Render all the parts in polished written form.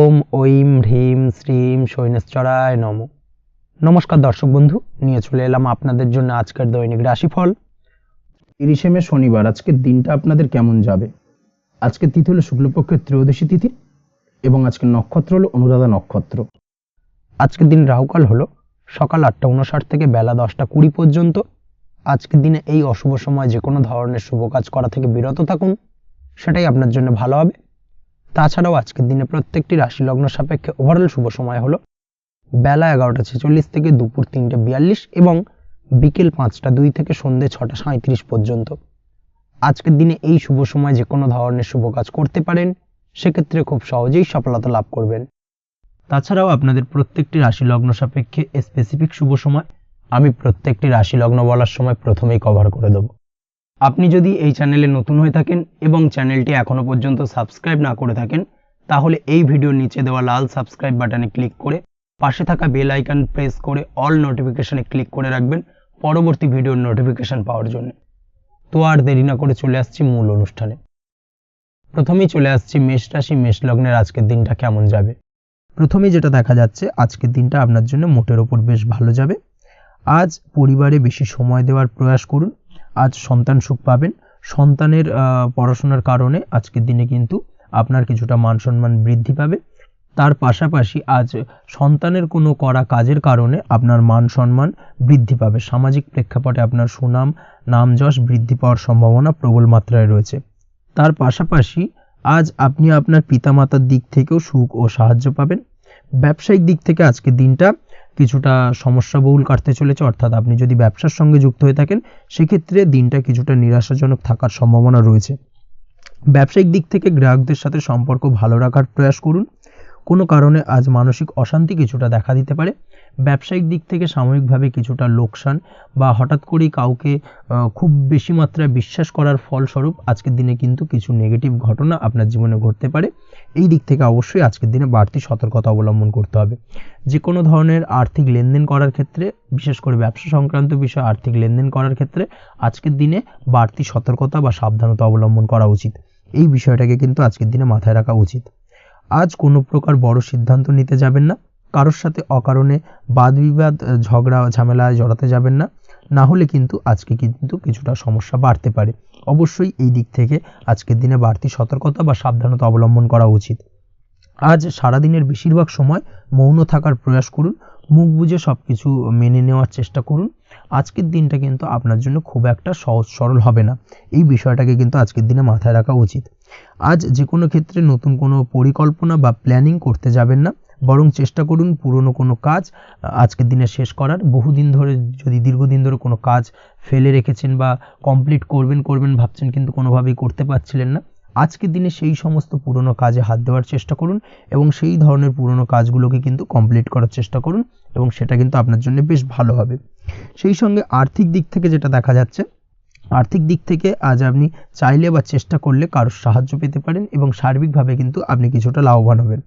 ওম ঐম হ্রিম শ্রীম শৈনেশ্বরায় নমঃ। নমস্কার দর্শক বন্ধু, নিয়ে চলে এলাম আপনাদের জন্য আজকের দৈনিক রাশিফল 30 মে শনিবার। আজকের দিনটা আপনাদের কেমন যাবে? আজকের তিথি হলো শুক্লপক্ষের ত্রয়োদশী তিথি এবং আজকের নক্ষত্র হলো অনুরাধা নক্ষত্র। আজকের দিন রাহুকাল হলো সকাল 8:59 থেকে বেলা 10:20 পর্যন্ত। আজকের দিনে এই অশুভ সময় যে কোনো ধরনের শুভ কাজ করা থেকে বিরত থাকুন, সেটাই আপনার জন্য ভালো হবে। তাছাড়াও আজকের দিনে প্রত্যেকটি রাশি লগ্ন সাপেক্ষে ওভারঅল শুভ সময় হলো বেলা 11:46 থেকে দুপুর 3:42 এবং বিকেল 5:02 থেকে সন্ধ্যে 6:37 পর্যন্ত। আজকের দিনে এই শুভ সময় যে কোনো ধরনের শুভ কাজ করতে পারেন, সেক্ষেত্রে খুব সহজেই সফলতা লাভ করবেন। তাছাড়াও আপনাদের প্রত্যেকটি রাশি লগ্ন সাপেক্ষে স্পেসিফিক শুভ সময় আমি প্রত্যেকটি রাশি লগ্ন বলার সময় প্রথমেই কভার করে দেব। আপনি যদি এই চ্যানেলে নতুন হয়ে থাকেন এবং চ্যানেলটি এখনো পর্যন্ত সাবস্ক্রাইব না করে থাকেন, তাহলে এই ভিডিওর নিচে দেওয়া লাল সাবস্ক্রাইব বাটনে ক্লিক করে পাশে থাকা বেল আইকন প্রেস করে অল নোটিফিকেশনে ক্লিক করে রাখবেন পরবর্তী ভিডিওর নোটিফিকেশন পাওয়ার জন্য। তো আর দেরি না করে চলে আসছি মূল অনুষ্ঠানে। প্রথমেই চলে আসছি মেষ রাশি মেষ লগ্নের আজকের দিনটা কেমন যাবে। প্রথমেই যেটা দেখা যাচ্ছে, আজকের দিনটা আপনার জন্য মোটের ওপর বেশ ভালো যাবে। আজ পরিবারে বেশি সময় দেওয়ার প্রয়াস করুন। আজ সন্তান সুখ পাবেন। সন্তানের পড়াশোনার কারণে আজকের দিনে কিন্তু আপনার কিছুটা মান সম্মান বৃদ্ধি পাবে। তার পাশাপাশি আজ সন্তানের কোনো করা কাজের কারণে আপনার মান সম্মান বৃদ্ধি পাবে। সামাজিক প্রেক্ষাপটে আপনার সুনাম নাম যশ বৃদ্ধি পাওয়ার সম্ভাবনা প্রবল মাত্রায় রয়েছে। তার পাশাপাশি আজ আপনি আপনার পিতামাতার দিক থেকেও সুখ ও সাহায্য পাবেন। ব্যবসায়িক দিক থেকে আজকের দিনটা কিছুটা সমস্যাবহুল কাটতে চলেছে, অর্থাৎ আপনি যদি ব্যবসার সঙ্গে যুক্ত হয়ে থাকেন, সেক্ষেত্রে দিনটা কিছুটা নিরাশাজনক থাকার সম্ভাবনা রয়েছে। ব্যবসায়িক দিক থেকে গ্রাহকদের সাথে সম্পর্ক ভালো রাখার প্রয়াস করুন। কোনো কারণে আজ মানসিক অশান্তি কিছুটা দেখা দিতে পারে। ব্যবসায়িক দিক থেকে সাময়িকভাবে কিছুটা লোকসান বা হঠাৎ করেই কাউকে খুব বেশি মাত্রায় বিশ্বাস করার ফলস্বরূপ আজকের দিনে কিন্তু কিছু নেগেটিভ ঘটনা আপনার জীবনে ঘটতে পারে। এই দিক থেকে অবশ্যই আজকের দিনে বাড়তি সতর্কতা অবলম্বন করতে হবে। যে কোনো ধরনের আর্থিক লেনদেন করার ক্ষেত্রে, বিশেষ করে ব্যবসা সংক্রান্ত বিষয়ে আর্থিক লেনদেন করার ক্ষেত্রে আজকের দিনে বাড়তি সতর্কতা বা সাবধানতা অবলম্বন করা উচিত। এই বিষয়টাকে কিন্তু আজকের দিনে মাথায় রাখা উচিত। আজ কোনো প্রকার বড় সিদ্ধান্ত নিতে যাবেন না। কারোর সাথে অকারণে বাদ বিবাদ ঝগড়া ঝামেলায় জড়াতে যাবেন না, না হলে কিন্তু আজকে কিন্তু কিছুটা সমস্যা বাড়তে পারে। অবশ্যই এই দিক থেকে আজকের দিনে বাড়তি সতর্কতা বা সাবধানতা অবলম্বন করা উচিত। আজ সারাদিনের বেশিরভাগ সময় মৌন থাকার প্রয়াস করুন। মুখ বুজে সব কিছু মেনে নেওয়ার চেষ্টা করুন। আজকের দিনটা কিন্তু আপনার জন্য খুব একটা সহজ সরল হবে না। এই বিষয়টাকে কিন্তু আজকের দিনে মাথায় রাখা উচিত। আজ যে কোনো ক্ষেত্রে নতুন কোনো পরিকল্পনা বা প্ল্যানিং করতে যাবেন না, বরং চেষ্টা করুন পুরনো কোনো কাজ আজকের দিনে শেষ করার। বহুদিন ধরে যদি দীর্ঘদিন ধরে কোনো কাজ ফেলে রেখেছেন বা কমপ্লিট করবেন ভাবছেন কিন্তু কোনোভাবেই করতে পারছিলেন না, আজকের দিনে সেই সমস্ত পুরনো কাজে হাত দেওয়ার চেষ্টা করুন এবং সেই ধরনের পুরনো কাজগুলোকে কিন্তু কমপ্লিট করার চেষ্টা করুন এবং সেটা কিন্তু আপনার জন্য বেশ ভালো হবে। সেই সঙ্গে আর্থিক দিক থেকে যেটা দেখা যাচ্ছে, আর্থিক দিক থেকে আজ আপনি চাইলে বা চেষ্টা করলে কারোর সাহায্য পেতে পারেন এবং সার্বিকভাবে কিন্তু আপনি কিছুটা লাভবান হবেন।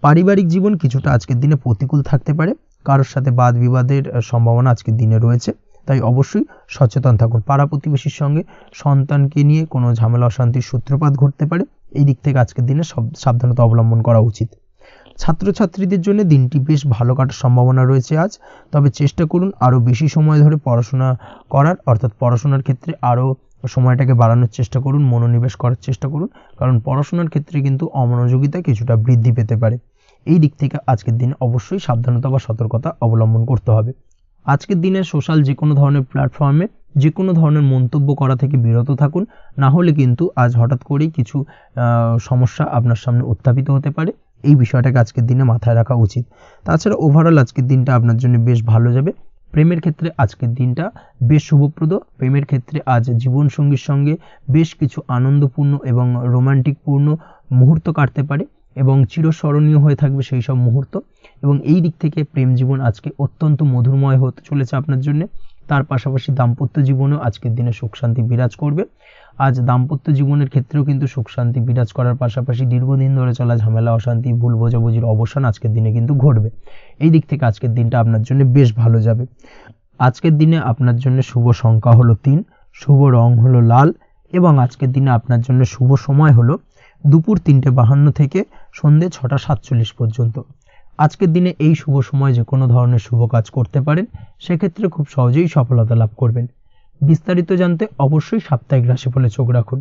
পারিবারিক জীবন কিছুটা আজকের দিনে প্রতিকূল থাকতে পারে। কারোর সাথে বাদ বিবাদের সম্ভাবনা আজকের দিনে রয়েছে, তাই অবশ্যই সচেতন থাকুন। পাড়া প্রতিবেশীর সঙ্গে সন্তানকে নিয়ে কোনো ঝামেলা অশান্তির সূত্রপাত ঘটতে পারে। এই দিক থেকে আজকের দিনে সাবধানতা অবলম্বন করা উচিত। ছাত্রছাত্রীদের জন্য দিনটি বেশ ভালো কাটার সম্ভাবনা রয়েছে আজ, তবে চেষ্টা করুন আরও বেশি সময় ধরে পড়াশোনা করার, অর্থাৎ পড়াশোনার ক্ষেত্রে আরও সময়টাকে বাড়ানোর চেষ্টা করুন, মনোনিবেশ করার চেষ্টা করুন, কারণ পড়াশোনার ক্ষেত্রে কিন্তু অমনোযোগিতা কিছুটা বৃদ্ধি পেতে পারে। এই দিক থেকে আজকের দিনে অবশ্যই সাবধানতা বা সতর্কতা অবলম্বন করতে হবে। আজকের দিনে সোশ্যাল যে কোনো ধরনের প্ল্যাটফর্মে যে কোনো ধরনের মন্তব্য করা থেকে বিরত থাকুন, না হলে কিন্তু আজ হঠাৎ করেই কিছু সমস্যা আপনার সামনে উত্থাপিত হতে পারে। এই বিষয়টাকে আজকের দিনে মাথায় রাখা উচিত। তাছাড়া ওভারঅল আজকের দিনটা আপনার জন্য বেশ ভালো যাবে। প্রেমের ক্ষেত্রে আজকের দিনটা বেশ শুভপ্রদ। প্রেমের ক্ষেত্রে আজ জীবনসঙ্গীর সঙ্গে বেশ কিছু আনন্দপূর্ণ এবং রোমান্টিকপূর্ণ মুহূর্ত কাটতে পারে এবং চিরস্মরণীয় হয়ে থাকবে সেই সব মুহূর্ত, এবং এই দিক থেকে প্রেম জীবন আজকে অত্যন্ত মধুরময় হতে চলেছে আপনার জন্য। তার পাশাপাশি দাম্পত্য জীবনেও আজকের দিনে সুখ শান্তি বিরাজ করবে। আজ দাম্পত্য জীবনের ক্ষেত্রেও কিন্তু সুখ শান্তি বিরাজ করার পাশাপাশি দীর্ঘদিন ধরে চলা ঝামেলা অশান্তি ভুল বোঝাবুঝির অবসান আজকের দিনে কিন্তু ঘটবে। এই দিক থেকে আজকের দিনটা আপনার জন্য বেশ ভালো যাবে। আজকের দিনে আপনার জন্য শুভ সংখ্যা হলো 3, শুভ রং হলো লাল এবং আজকের দিনে আপনার জন্য শুভ সময় হলো দুপুর 3:52 থেকে সন্ধ্যে 6:47 পর্যন্ত। আজকের দিনে এই শুভ সময় যে কোনো ধরনের শুভ কাজ করতে পারেন, সেক্ষেত্রে খুব সহজেই সফলতা লাভ করবেন। বিস্তারিত জানতে অবশ্যই সাপ্তাহিক রাশিফলে চোখ রাখুন।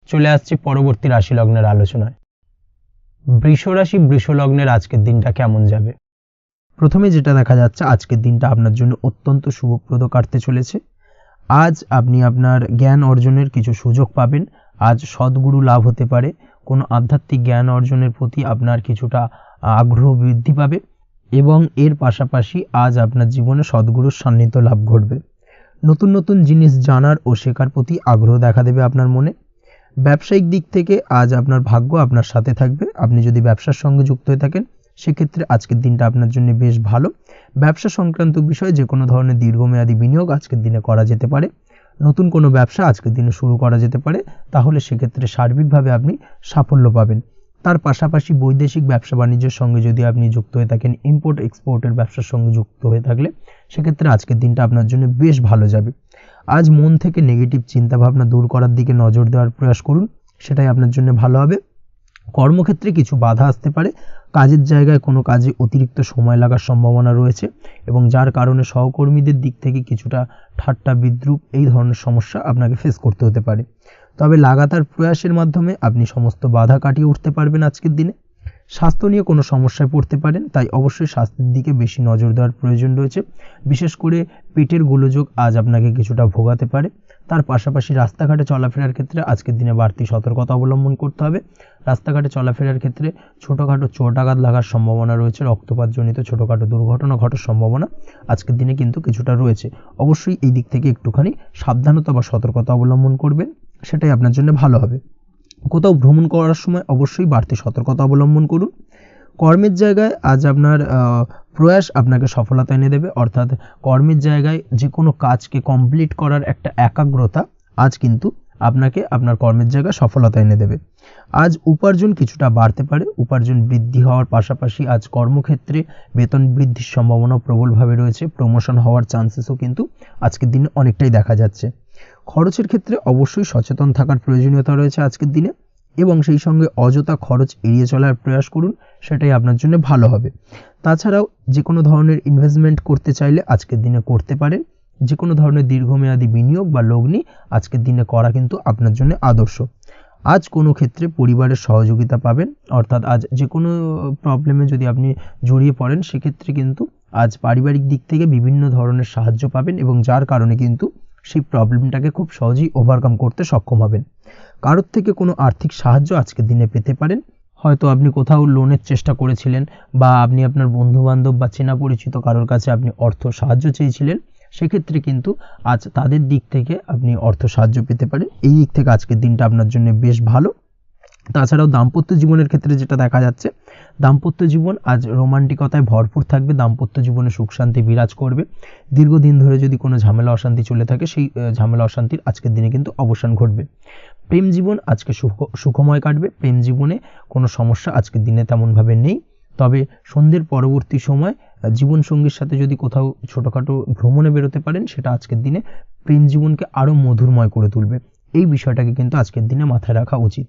চলে আসছি পরবর্তী রাশি লগ্নের আলোচনায়। বৃষ রাশি বৃষ লগ্নের আজকের দিনটা কেমন যাবে? প্রথমে যেটা দেখা যাচ্ছে, আজকের দিনটা আপনার জন্য অত্যন্ত শুভপ্রদ কাটতে চলেছে। আজ আপনি আপনার জ্ঞান অর্জনের কিছু সুযোগ পাবেন। আজ সদ্গুরু লাভ হতে পারে। কোনো আধ্যাত্মিক জ্ঞান অর্জনের প্রতি আপনার কিছুটা আগ্রহ বৃদ্ধি পাবে এবং এর পাশাপাশি আজ আপনার জীবনে সদ্গুরুর সান্নিধ্য লাভ ঘটবে। নতুন নতুন জিনিস জানার ও শেখার প্রতি আগ্রহ দেখা দেবে আপনার মনে। ব্যবসায়িক দিক থেকে আজ আপনার ভাগ্য আপনার সাথে থাকবে। আপনি যদি ব্যবসার সঙ্গে যুক্ত হয়ে থাকেন, সেক্ষেত্রে আজকের দিনটা আপনার জন্য বেশ ভালো। ব্যবসা সংক্রান্ত বিষয়ে যে কোনো ধরনের দীর্ঘমেয়াদী বিনিয়োগ আজকের দিনে করা যেতে পারে। নতুন কোনো ব্যবসা আজকের দিনে শুরু করা যেতে পারে, তাহলে সেক্ষেত্রে সার্বিকভাবে আপনি সাফল্য পাবেন। তার পাশাপাশি বৈদেশিক ব্যবসা বাণিজ্যের সঙ্গে যদি আপনি যুক্ত হয়ে থাকেন, ইম্পোর্ট এক্সপোর্টের ব্যবসার সঙ্গে যুক্ত হয়ে থাকলে, সেক্ষেত্রে আজকের দিনটা আপনার জন্য বেশ ভালো যাবে। আজ মন থেকে নেগেটিভ চিন্তাভাবনা দূর করার দিকে নজর দেওয়ার প্রয়াস করুন, সেটাই আপনার জন্য ভালো হবে। কর্মক্ষেত্রে কিছু বাধা আসতে পারে। কাজের জায়গায় কোনো কাজে অতিরিক্ত সময় লাগার সম্ভাবনা রয়েছে এবং যার কারণে সহকর্মীদের দিক থেকে কিছুটা ঠাট্টা বিদ্রূপ এই ধরনের সমস্যা আপনাকে ফেস করতে হতে পারে। তবে লাগাতার প্রয়াসের মাধ্যমে আপনি সমস্ত বাধা কাটিয়ে উঠতে পারবেন আজকের দিনে। স্বাস্থ্য নিয়ে কোনো সমস্যায় পড়তে পারেন, তাই অবশ্যই স্বাস্থ্যের দিকে বেশি নজর দেওয়ার প্রয়োজন রয়েছে। বিশেষ করে পেটের গোলযোগ আজ আপনাকে কিছুটা ভোগাতে পারে। তার পাশাপাশি রাস্তাঘাটে চলাফেরার ক্ষেত্রে আজকের দিনে বাড়তি সতর্কতা অবলম্বন করতে হবে। রাস্তাঘাটে চলাফেরার ক্ষেত্রে ছোটোখাটো চোট আঘাত লাগার সম্ভাবনা রয়েছে। রক্তপাতজনিত ছোটোখাটো দুর্ঘটনা ঘটার সম্ভাবনা আজকের দিনে কিন্তু কিছুটা রয়েছে। অবশ্যই এই দিক থেকে একটুখানি সাবধানতা বা সতর্কতা অবলম্বন করবেন, সেটাই আপনার জন্য ভালো হবে। কোথাও ভ্রমণ করার সময় অবশ্যই বাড়তি সতর্কতা অবলম্বন করুন। কর্মের জায়গায় আজ আপনার প্রয়াস আপনাকে সফলতা এনে দেবে, অর্থাৎ কর্মের জায়গায় যে কোনো কাজকে কমপ্লিট করার একটা একাগ্রতা আজ কিন্তু আপনাকে আপনার কর্মের জায়গায় সফলতা এনে দেবে। আজ উপার্জন কিছুটা বাড়তে পারে। উপার্জন বৃদ্ধি হওয়ার পাশাপাশি আজ কর্মক্ষেত্রে বেতন বৃদ্ধির সম্ভাবনা প্রবলভাবে রয়েছে। প্রমোশন হওয়ার চান্সেসও কিন্তু আজকের দিনে অনেকটাই দেখা যাচ্ছে। খরচের ক্ষেত্রে অবশ্যই সচেতন থাকার প্রয়োজনীয়তা রয়েছে আজকের দিনে এবং সেই সঙ্গে অযথা খরচ এড়িয়ে চলার প্রয়াস করুন, সেটাই আপনার জন্য ভালো হবে। তাছাড়াও যে কোনো ধরনের ইনভেস্টমেন্ট করতে চাইলে আজকের দিনে করতে পারেন। যে কোনো ধরনের দীর্ঘমেয়াদী বিনিয়োগ বা লগ্নি আজকের দিনে করা কিন্তু আপনার জন্য আদর্শ। আজ কোনো ক্ষেত্রে পরিবারের সহযোগিতা পাবেন, অর্থাৎ আজ যে কোনো প্রবলেমে যদি আপনি জড়িয়ে পড়েন, সেক্ষেত্রে কিন্তু আজ পারিবারিক দিক থেকে বিভিন্ন ধরনের সাহায্য পাবেন এবং যার কারণে কিন্তু সেই প্রবলেমটাকে খুব সহজেই ওভারকাম করতে সক্ষম হবেন। কারোর থেকে কোনো আর্থিক সাহায্য আজকের দিনে পেতে পারেন। হয়তো আপনি কোথাও লোনের চেষ্টা করেছিলেন বা আপনি আপনার বন্ধুবান্ধব বা চেনা পরিচিত কারোর কাছে আপনি অর্থ সাহায্য চেয়েছিলেন, সেক্ষেত্রে কিন্তু আজ তাদের দিক থেকে আপনি অর্থ সাহায্য পেতে পারেন। এই দিক থেকে আজকের দিনটা আপনার জন্য বেশ ভালো। তাছাড়াও দাম্পত্য জীবনের ক্ষেত্রে যেটা দেখা যাচ্ছে, দাম্পত্য জীবন আজ রোমান্টিকতায় ভরপুর থাকবে। দাম্পত্য জীবনে সুখ শান্তি বিরাজ করবে। দীর্ঘদিন ধরে যদি কোনো ঝামেলা অশান্তি চলে থাকে, সেই ঝামেলা অশান্তির আজকের দিনে কিন্তু অবসান ঘটবে। প্রেম জীবন আজকে সুখময় কাটবে। প্রেম জীবনে কোনো সমস্যা আজকের দিনে তেমনভাবে নেই। তবে সন্ধ্যের পরবর্তী সময় জীবনসঙ্গীর সাথে যদি কোথাও ছোটোখাটো ভ্রমণে বেরোতে পারেন, সেটা আজকের দিনে প্রেম জীবনকে আরও মধুরময় করে তুলবে। এই বিষয়টাকে কিন্তু আজকের দিনে মাথায় রাখা উচিত।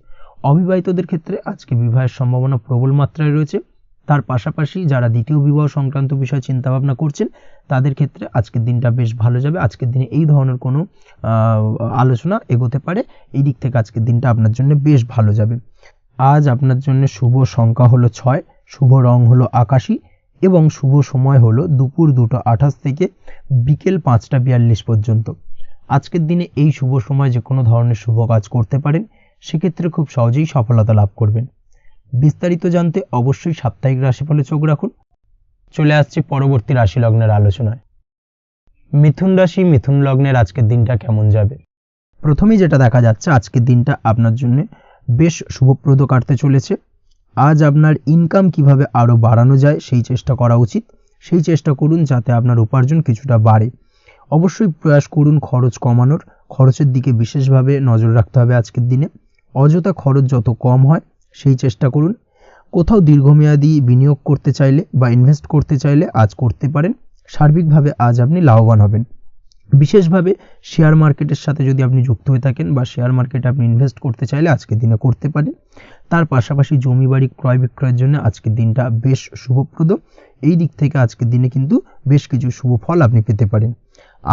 অবিবাহিতদের ক্ষেত্রে আজকে বিবাহের সম্ভাবনা প্রবল মাত্রায় রয়েছে। তার পাশাপাশি যারা দ্বিতীয় বিবাহ সংক্রান্ত বিষয়ে চিন্তাভাবনা করছেন, তাদের ক্ষেত্রে আজকের দিনটা বেশ ভালো যাবে। আজকের দিনে এই ধরনের কোনো আলোচনা এগোতে পারে। এই দিক থেকে আজকের দিনটা আপনার জন্য বেশ ভালো যাবে। আজ আপনার জন্য শুভ সংখ্যা হলো 6, শুভ রং হলো আকাশী এবং শুভ সময় হলো দুপুর 2:28 থেকে বিকেল 5:42 পর্যন্ত। আজকের দিনে এই শুভ সময় যে কোনো ধরনের শুভ কাজ করতে পারেন, সেক্ষেত্রে খুব সহজেই সফলতা লাভ করবেন। বিস্তারিত জানতে অবশ্যই সাপ্তাহিক রাশিফলে চোখ রাখুন। চলে আসছি পরবর্তী রাশি লগ্নের আলোচনায়। মিথুন রাশি মিথুন লগ্নের আজকের দিনটা কেমন যাবে? প্রথমেই যেটা দেখা যাচ্ছে, আজকের দিনটা আপনার জন্য বেশ শুভপ্রদ কাটতে চলেছে। আজ আপনার ইনকাম কিভাবে আরও বাড়ানো যায় সেই চেষ্টা করা উচিত। সেই চেষ্টা করুন যাতে আপনার উপার্জন কিছুটা বাড়ে। অবশ্যই প্রয়াস করুন খরচ কমানোর। খরচের দিকে বিশেষভাবে নজর রাখতে হবে আজকের দিনে। অযথা খরচ যত কম হয় সেই চেষ্টা করুন। কোথাও দীর্ঘমেয়াদী বিনিয়োগ করতে চাইলে বা ইনভেস্ট করতে চাইলে আজ করতে পারেন। সার্বিকভাবে আজ আপনি লাভবান হবেন। বিশেষভাবে শেয়ার মার্কেটের সাথে যদি আপনি যুক্ত হয়ে থাকেন বা শেয়ার মার্কেটে আপনি ইনভেস্ট করতে চাইলে আজকের দিনে করতে পারেন। তার পাশাপাশি জমি বাড়ি ক্রয় বিক্রয়ের জন্য আজকের দিনটা বেশ শুভপ্রদ। এই দিক থেকে আজকের দিনে কিন্তু বেশ কিছু শুভ ফল আপনি পেতে পারেন।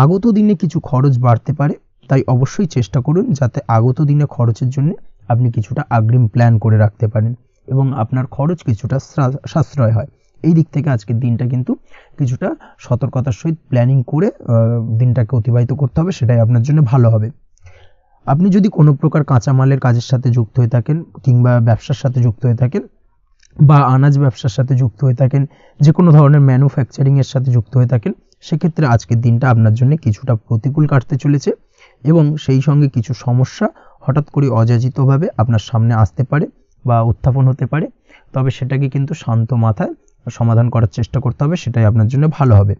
আগত দিনে কিছু খরচ বাড়তে পারে, তাই অবশ্যই চেষ্টা করুন যাতে আগত দিনে খরচের জন্য আপনি কিছুটা অগ্রিম প্ল্যান করে রাখতে পারেন এবং আপনার খরচ কিছুটা সাশ্রয় হয়। এই দিক থেকে আজকের দিনটা কিন্তু কিছুটা সতর্কতার সহিত প্ল্যানিং করে দিনটাকে অতিবাহিত করতে হবে, সেটাই আপনার জন্য ভালো হবে। আপনি যদি কোনো প্রকার কাঁচামালের কাজের সাথে যুক্ত হয়ে থাকেন কিংবা ব্যবসার সাথে যুক্ত হয়ে থাকেন বা আনাজ ব্যবসার সাথে যুক্ত হয়ে থাকেন, যে কোনো ধরনের ম্যানুফ্যাকচারিংয়ের সাথে যুক্ত হয়ে থাকেন, সেক্ষেত্রে আজকের দিনটা আপনার জন্য কিছুটা প্রতিকূল কাটতে চলেছে এবং সেই সঙ্গে কিছু সমস্যা হঠাৎ করে অযাচিতভাবে আপনার সামনে আসতে পারে বা উত্থাপন হতে পারে। তবে সেটাকে কিন্তু শান্ত মাথায় সমাধান করার চেষ্টা করতে হবে, সেটাই আপনার জন্য ভালো হবে।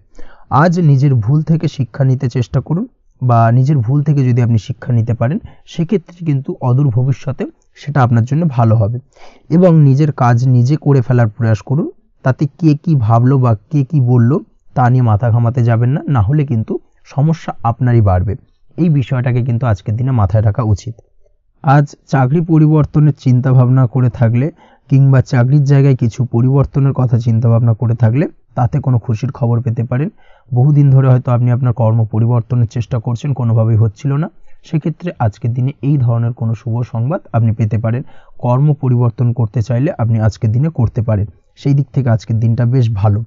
আজ নিজের ভুল থেকে শিক্ষা নিতে চেষ্টা করুন বা নিজের ভুল থেকে যদি আপনি শিক্ষা নিতে পারেন সেক্ষেত্রে কিন্তু অদূর ভবিষ্যতে সেটা আপনার জন্য ভালো হবে এবং নিজের কাজ নিজে করে ফেলার প্রয়াস করুন। তাতে কে কি ভাবলো বা কে কি বললো তা নিয়ে মাথা ঘামাতে যাবেন না, না হলে কিন্তু সমস্যা আপনারই বাড়বে। এই বিষয়টাকে কিন্তু আজকের দিনে মাথায় রাখা উচিত। আজ চাকরি পরিবর্তনের চিন্তা ভাবনা করে থাকলে কিংবা চাকরির জায়গায় কিছু পরিবর্তনের কথা চিন্তা ভাবনা করে থাকলে তাতে কোনো খুশির খবর পেতে পারেন। বহুদিন ধরে হয়তো আপনি আপনার কর্ম পরিবর্তনের চেষ্টা করছেন, কোনোভাবেই হচ্ছিল না, সেক্ষেত্রে আজকের দিনে এই ধরনের কোনো শুভ সংবাদ আপনি পেতে পারেন। কর্ম পরিবর্তন করতে চাইলে আপনি আজকের দিনে করতে পারেন, সেই দিক থেকে আজকের দিনটা বেশ ভালো।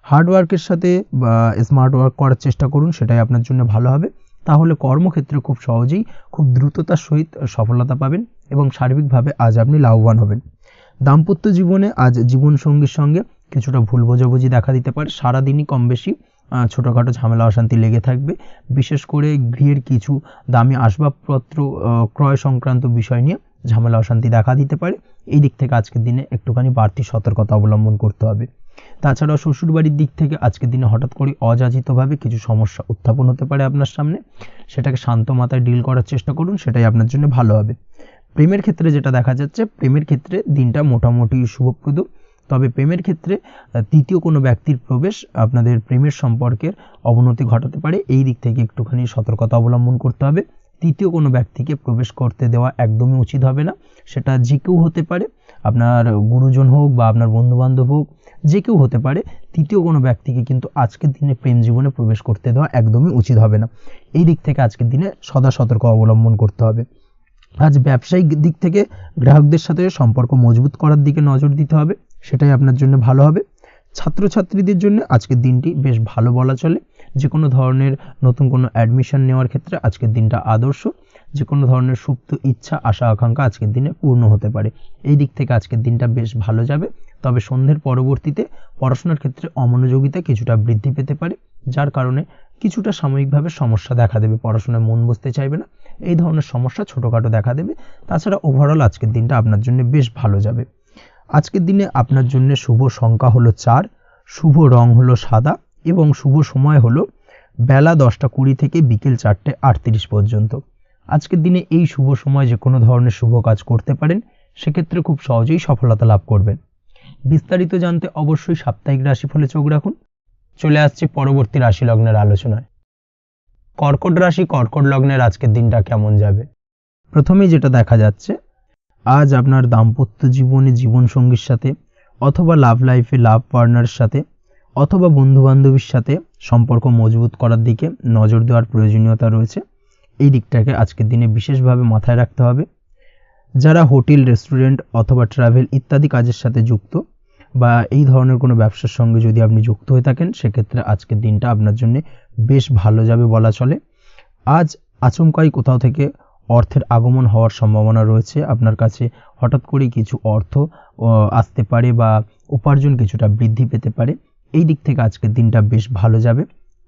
হার্ডওয়ার্কের সাথে বা স্মার্ট ওয়ার্ক করার চেষ্টা করুন, সেটাই আপনার জন্য ভালো হবে। তাহলে কর্মক্ষেত্রে খুব সহজেই খুব দ্রুততার সহিত সফলতা পাবেন এবং সার্বিকভাবে আজ আপনি লাভবান হবেন। দাম্পত্য জীবনে আজ জীবনসঙ্গীর সঙ্গে কিছুটা ভুল বোঝাবুঝি দেখা দিতে পারে। সারাদিনই কম বেশি ছোটোখাটো ঝামেলা অশান্তি লেগে থাকবে, বিশেষ করে গৃহের কিছু দামি আসবাবপত্র ক্রয় সংক্রান্ত বিষয় নিয়ে ঝামেলা অশান্তি দেখা দিতে পারে। এই দিক থেকে আজকের দিনে একটুখানি বাড়তি সতর্কতা অবলম্বন করতে হবে। তাছাড়াও শ্বশুরবাড়ির দিক থেকে আজকের দিনে হঠাৎ করে অযাচিতভাবে কিছু সমস্যা উত্থাপন হতে পারে আপনার সামনে, সেটাকে শান্ত মাথায় ডিল করার চেষ্টা করুন, সেটাই আপনার জন্য ভালো হবে। প্রেমের ক্ষেত্রে যেটা দেখা যাচ্ছে, প্রেমের ক্ষেত্রে দিনটা মোটামুটি শুভপ্রদ, তবে প্রেমের ক্ষেত্রে তৃতীয় কোনো ব্যক্তির প্রবেশ আপনাদের প্রেমের সম্পর্কের অবনতি ঘটাতে পারে। এই দিক থেকে একটুখানি সতর্কতা অবলম্বন করতে হবে। তৃতীয় কোনো ব্যক্তিকে প্রবেশ করতে দেওয়া একদমই উচিত হবে না, সেটা যে কেউ হতে পারে, আপনার গুরুজন হোক বা আপনার বন্ধুবান্ধব হোক, যে কেউ হতে পারে। তৃতীয় কোনো ব্যক্তিকে কিন্তু আজকের দিনে প্রেম জীবনে প্রবেশ করতে দেওয়া একদমই উচিত হবে না। এই দিক থেকে আজকের দিনে সদা সতর্ক অবলম্বন করতে হবে। আজ ব্যবসায়িক দিক থেকে গ্রাহকদের সাথে সম্পর্ক মজবুত করার দিকে নজর দিতে হবে, সেটাই আপনার জন্য ভালো হবে। ছাত্রছাত্রীদের জন্য আজকের দিনটি বেশ ভালো বলা চলে। যে কোনো ধরনের নতুন কোনো অ্যাডমিশন নেওয়ার ক্ষেত্রে আজকের দিনটা আদর্শ। যে কোনো ধরনের সুপ্ত ইচ্ছা আশা আকাঙ্ক্ষা আজকের দিনে পূর্ণ হতে পারে। এই দিক থেকে আজকের দিনটা বেশ ভালো যাবে। তবে সন্ধ্যের পরবর্তীতে পড়াশোনার ক্ষেত্রে অমনোযোগিতা কিছুটা বৃদ্ধি পেতে পারে, যার কারণে কিছুটা সাময়িকভাবে সমস্যা দেখা দেবে, পড়াশোনায় মন বসতে চাইবে না, এই ধরনের সমস্যা ছোটোখাটো দেখা দেবে। তাছাড়া ওভারঅল আজকের দিনটা আপনার জন্য বেশ ভালো যাবে। আজকের দিনে আপনার জন্য শুভ সংখ্যা হলো 4, শুভ রং হলো সাদা এবং শুভ সময় হলো বেলা 10:20 থেকে বিকেল 4:38 পর্যন্ত। আজকের দিনে এই শুভ সময় যে কোনো ধরনের শুভ কাজ করতে পারেন, সেক্ষেত্রে খুব সহজেই সফলতা লাভ করবেন। বিস্তারিত জানতে অবশ্যই সাপ্তাহিক রাশিফলে চোখ রাখুন। চলে আসছে পরবর্তী রাশি লগ্নের আলোচনায়। কর্কট রাশি, কর্কট লগ্নের আজকের দিনটা কেমন যাবে? প্রথমেই যেটা দেখা যাচ্ছে, আজ আপনার দাম্পত্য জীবনে জীবনসঙ্গীর সাথে অথবা লাভ লাইফে লাভ পার্টনারের সাথে অথবা বন্ধুবান্ধবীর সাথে সম্পর্ক মজবুত করার দিকে নজর দেওয়ার প্রয়োজনীয়তা রয়েছে। এই দিকটাকে আজকের দিনে বিশেষভাবে মাথায় রাখতে হবে। যারা হোটেল, রেস্টুরেন্ট অথবা ট্রাভেল ইত্যাদি কাজের সাথে যুক্ত বা এই ধরনের কোনো ব্যবসার সঙ্গে যদি আপনি যুক্ত হয়ে থাকেন, সেক্ষেত্রে আজকের দিনটা আপনার জন্য বেশ ভালো যাবে বলা চলে। আজ আচমকাই কোথাও থেকে অর্থের আগমন হওয়ার সম্ভাবনা রয়েছে। আপনার কাছে হঠাৎ করেই কিছু অর্থ আসতে পারে বা উপার্জন কিছুটা বৃদ্ধি পেতে পারে। এই দিক থেকে আজকের দিনটা বেশ ভালো যাবে।